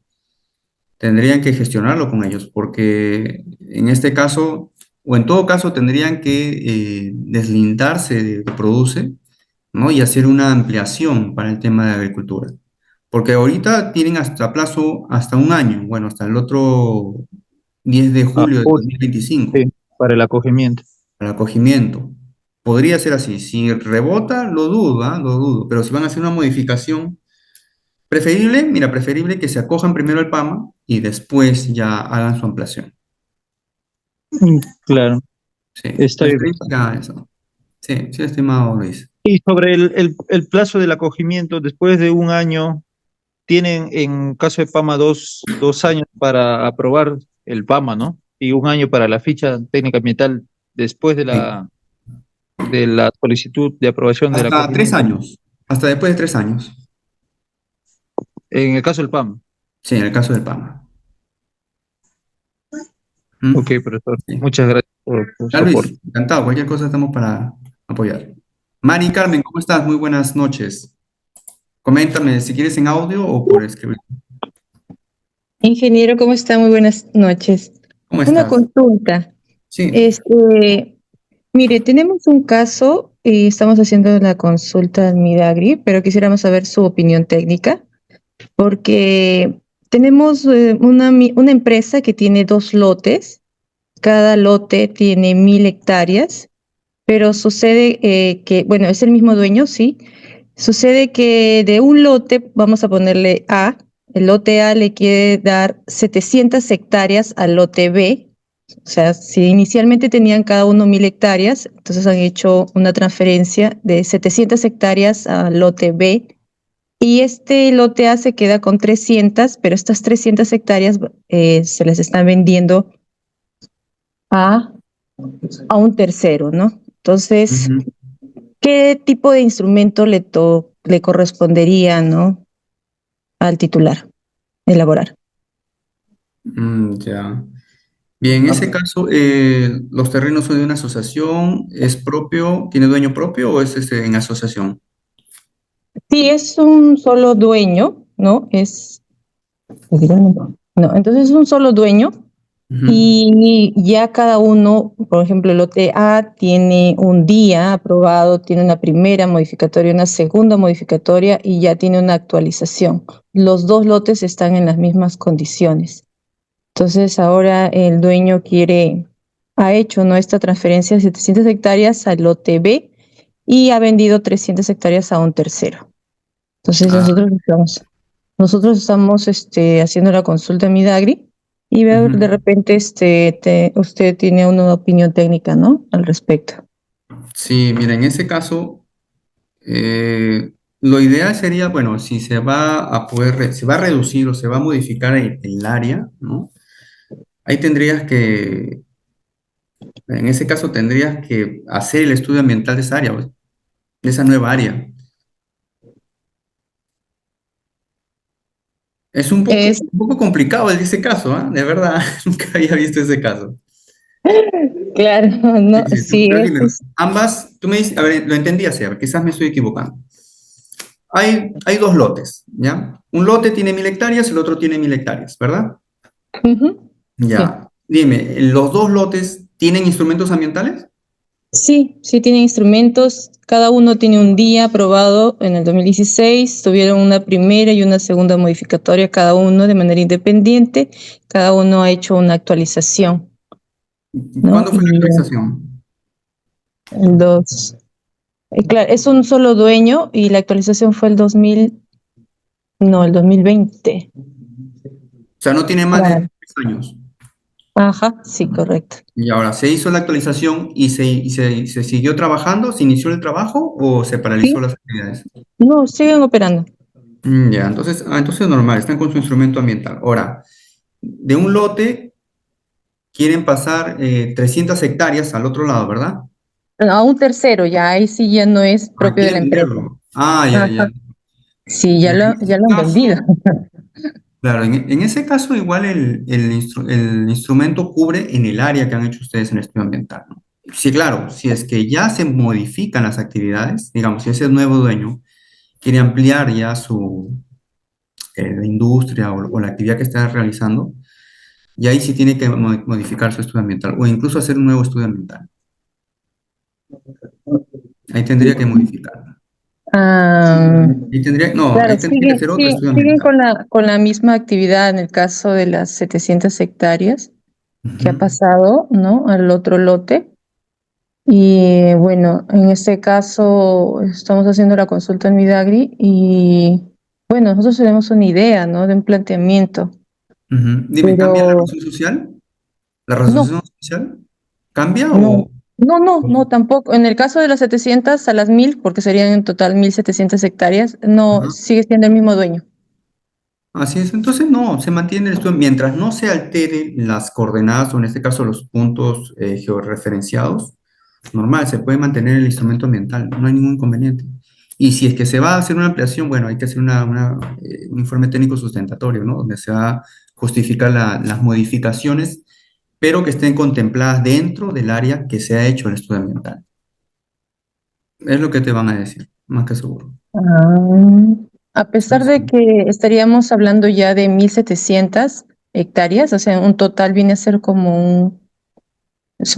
tendrían que gestionarlo con ellos, porque en este caso, o en todo caso, tendrían que deslindarse de Produce, ¿no? Y hacer una ampliación para el tema de agricultura. Porque ahorita tienen hasta plazo hasta un año, bueno, hasta el otro 10 de Ah, julio de justo, 2025 sí, para el acogimiento. para acogimiento. Podría ser así. Si rebota, lo dudo, ¿ah? Lo dudo. Pero si van a hacer una modificación, preferible, mira, preferible que se acojan primero al PAMA y después ya hagan su ampliación. Claro, Sí, estoy. preferiría eso. Sí, sí, estimado Luis. Y sobre el plazo del acogimiento, después de un año, tienen en caso de PAMA dos años para aprobar el PAMA, ¿no? Y un año para la ficha técnica ambiental después Sí. de la solicitud de aprobación del Hasta tres acogimiento. años. Hasta después de 3 años. En el caso del PAMA. Sí, en el caso del PAMA. Ok, ¿Mm? profesor. Sí. Muchas gracias por Ya, su Luis, aporte. encantado. Cualquier cosa estamos para apoyar. Mari Carmen, ¿cómo estás? Muy buenas noches. Coméntame si quieres en audio o por escribir. Ingeniero, ¿cómo está? Muy buenas noches. ¿Cómo Una estás? consulta. Sí. Este, mire, tenemos un caso y estamos haciendo la consulta al Midagri, pero quisiéramos saber su opinión técnica, porque tenemos una empresa que tiene dos lotes. Cada lote tiene 1.000 hectáreas, pero sucede que, bueno, es el mismo dueño, sí. Sucede que de un lote, vamos a ponerle A, el lote A le quiere dar 700 hectáreas al lote B. O sea, si inicialmente tenían cada uno 1.000 hectáreas, entonces han hecho una transferencia de 700 hectáreas al lote B. Y este lote A se queda con 300, pero estas 300 hectáreas se las están vendiendo a, a un tercero, ¿no? Entonces, Ujú. ¿qué tipo de instrumento le correspondería, ¿no? al titular elaborar. Ya. Bien, en ese caso, ¿los terrenos son de una asociación? ¿Es propio? ¿Tiene dueño propio o es en asociación? Sí, es un solo dueño, ¿no? No, entonces es un solo dueño Ujú. y ya cada uno, por ejemplo, el lote A tiene un día aprobado, tiene una primera modificatoria, una segunda modificatoria y ya tiene una actualización. Los dos lotes están en las mismas condiciones. Entonces ahora el dueño ha hecho, ¿no?, esta transferencia de 700 hectáreas al lote B y ha vendido 300 hectáreas a un tercero. Entonces Ah, nosotros estamos haciendo la consulta en Midagri y veo de ujú. repente usted tiene una opinión técnica, ¿no?, al respecto. Sí, mira, en ese caso, lo ideal sería, bueno, si se va a se va a reducir o se va a modificar el área, ¿no? Ahí en ese caso tendrías que hacer el estudio ambiental de esa área, pues, de esa nueva área. Es Es, un poco complicado ese caso, ¿ah? De verdad, nunca había visto ese caso. claro, no, Sí, sí, sí, pero dime, ambas, tú me dices, a ver, lo entendí así, a ver, quizás me estoy equivocando. Hay dos lotes, ¿ya? Un lote tiene 1000 hectáreas, el otro tiene 1000 hectáreas, ¿verdad? ujú, sí. Ya. Dime, ¿los dos lotes tienen instrumentos ambientales? Sí, sí tienen instrumentos, cada uno tiene un día aprobado en el 2016, tuvieron una primera y una segunda modificatoria, cada uno de manera independiente, cada uno ha hecho una actualización, ¿no? ¿Cuándo fue la Y actualización? el dos, claro, es un solo dueño y la actualización fue el 2000, no, el 2020. O sea, no tiene más de Claro. 3 años. Ajá, sí, correcto. Y ahora, ¿se hizo la actualización y se siguió trabajando? ¿Se inició el trabajo o se paralizó Sí, las actividades? no, siguen operando. Ya, entonces normal, están con su instrumento ambiental. Ahora, de un lote quieren pasar 300 hectáreas al otro lado, ¿verdad? A un tercero, ya ahí sí ya no es Ah, propio de la quieren empresa. venderlo. Ah, ya, ya. Ajá, sí, Ya, en ya ese lo han vendido. caso, claro, en ese caso igual el instrumento cubre en el área que han hecho ustedes en el estudio ambiental, ¿no? Sí, claro, si es que ya se modifican las actividades, digamos, si ese nuevo dueño quiere ampliar ya su industria o la actividad que está realizando, y ahí sí tiene que modificar su estudio ambiental o incluso hacer un nuevo estudio ambiental. Ahí tendría que modificar. Ah, No, claro, ahí tendría que hacer otro estudio siguen ambiental. con la misma actividad en el caso de las 700 hectáreas que ha Ujú, pasado, ¿no?, al otro lote. Y bueno, en este caso estamos haciendo la consulta en Midagri y bueno, nosotros tenemos una idea, ¿no?, de un planteamiento, ujú. Dime, ¿cambia la pero razón social? ¿La no, resolución social cambia no, o...? no, tampoco. En el caso de las 700 a las 1000, porque serían en total 1700 hectáreas, no, Ajá. sigue siendo el mismo dueño. Así es, entonces no, se mantiene el estudio. Mientras no se alteren las coordenadas o en este caso los puntos georreferenciados, normal, se puede mantener el instrumento ambiental, no hay ningún inconveniente. Y si es que se va a hacer una ampliación, bueno, hay que hacer un informe técnico sustentatorio, ¿no? Donde se va a justificar las modificaciones, pero que estén contempladas dentro del área que se ha hecho el estudio ambiental. Es lo que te van a decir, más que seguro. Ah, a Sí, pesar de sí. que estaríamos hablando ya de 1700 hectáreas, o sea, un total viene a ser como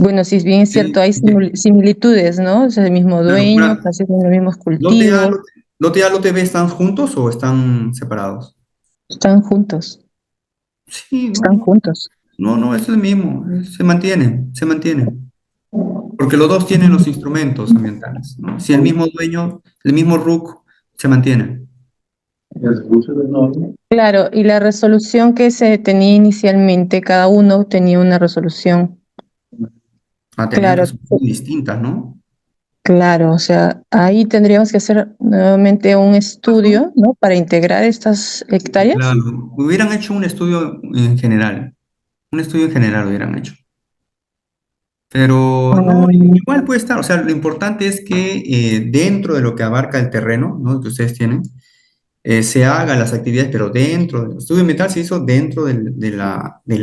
bueno, si bien es cierto, Sí, hay similitudes, ¿no? O sea, el mismo claro, dueño, ahora, casi los mismos ¿lote A, cultivos, lote A, lote B están juntos o están separados? están juntos, Sí, no, están no, juntos. no, es el mismo, se mantiene, se mantiene. Porque los dos tienen los instrumentos ambientales, ¿no? Si el mismo dueño, el mismo RUC, se mantiene. Claro, y la resolución que se tenía inicialmente, cada uno tenía una resolución. Tenían Claro, resoluciones distintas, ¿no? claro, o sea, ahí tendríamos que hacer nuevamente un estudio, ¿no?, para integrar estas hectáreas. Claro, hubieran hecho un estudio en general hubieran hecho. Pero no, Ah, igual puede estar, o sea, lo importante es que dentro de lo que abarca el terreno, ¿no?, que ustedes tienen, se hagan las actividades, pero dentro, el estudio ambiental se hizo dentro del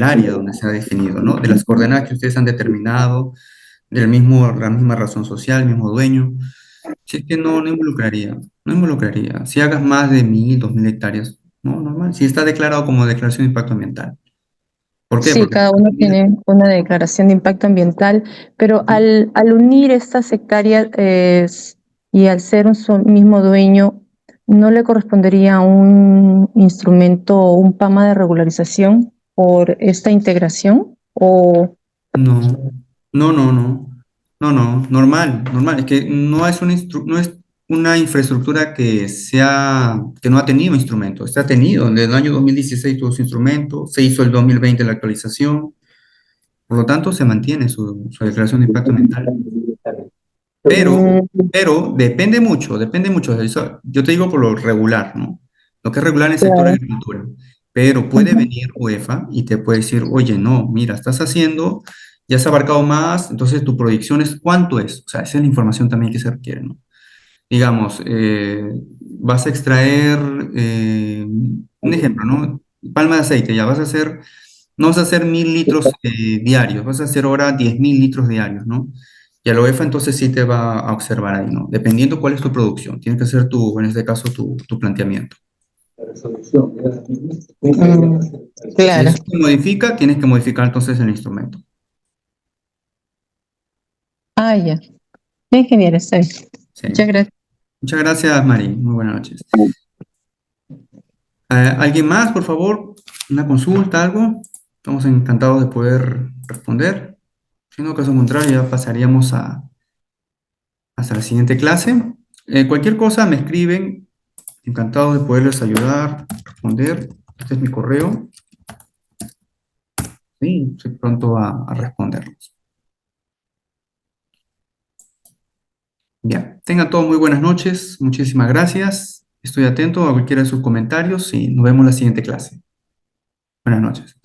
área donde se ha definido, ¿no? De las coordenadas que ustedes han determinado, la misma razón social, el mismo dueño. Si es que no involucraría, no involucraría. Si hagas más de 1.000, 2.000 hectáreas, no, normal. Si está declarado como declaración de impacto ambiental. ¿Por qué? Sí, Porque cada uno tiene una declaración de impacto ambiental, pero al unir estas hectáreas y al ser un mismo dueño, ¿no le correspondería un instrumento o un PAMA de regularización por esta integración? ¿O no, no, normal, normal. Es que no es una infraestructura que no ha tenido instrumento. Está tenido. Desde el año 2016 tuvo su instrumento, se hizo el 2020 la actualización. Por lo tanto, se mantiene su declaración de impacto ambiental. Pero, mm, pero depende mucho de eso. Yo te digo por lo regular, ¿no? Lo que es regular en el sector claro. agricultura. Pero puede Ujú. venir UEFA y te puede decir, oye, no, mira, estás haciendo, ya has abarcado más, entonces tu proyección es cuánto es. O sea, esa es la información también que se requiere, ¿no? Digamos, vas a extraer, un ejemplo, ¿no? Palma de aceite, ya vas a hacer, no vas a hacer 1.000 litros diarios, vas a hacer ahora 10.000 litros diarios, ¿no? Y a la UEFA entonces sí te va a observar ahí, ¿no? Dependiendo cuál es tu producción, tienes que hacer en este caso, tu planteamiento. Mm, Si claro. eso se modifica, tienes que modificar entonces el instrumento. Ah, ya. Ingeniero, está bien. Sí. Muchas gracias. Muchas gracias, Mari. Muy buenas noches. ¿Alguien más, por favor? ¿Una consulta, algo? Estamos encantados de poder responder. Si no, caso contrario, ya pasaríamos hasta la siguiente clase. Cualquier cosa me escriben. Encantados de poderles ayudar, responder. Este es mi correo. Sí, estoy pronto a responderlos. Ya, tengan todos muy buenas noches. Muchísimas gracias. Estoy atento a cualquiera de sus comentarios y nos vemos en la siguiente clase. Buenas noches.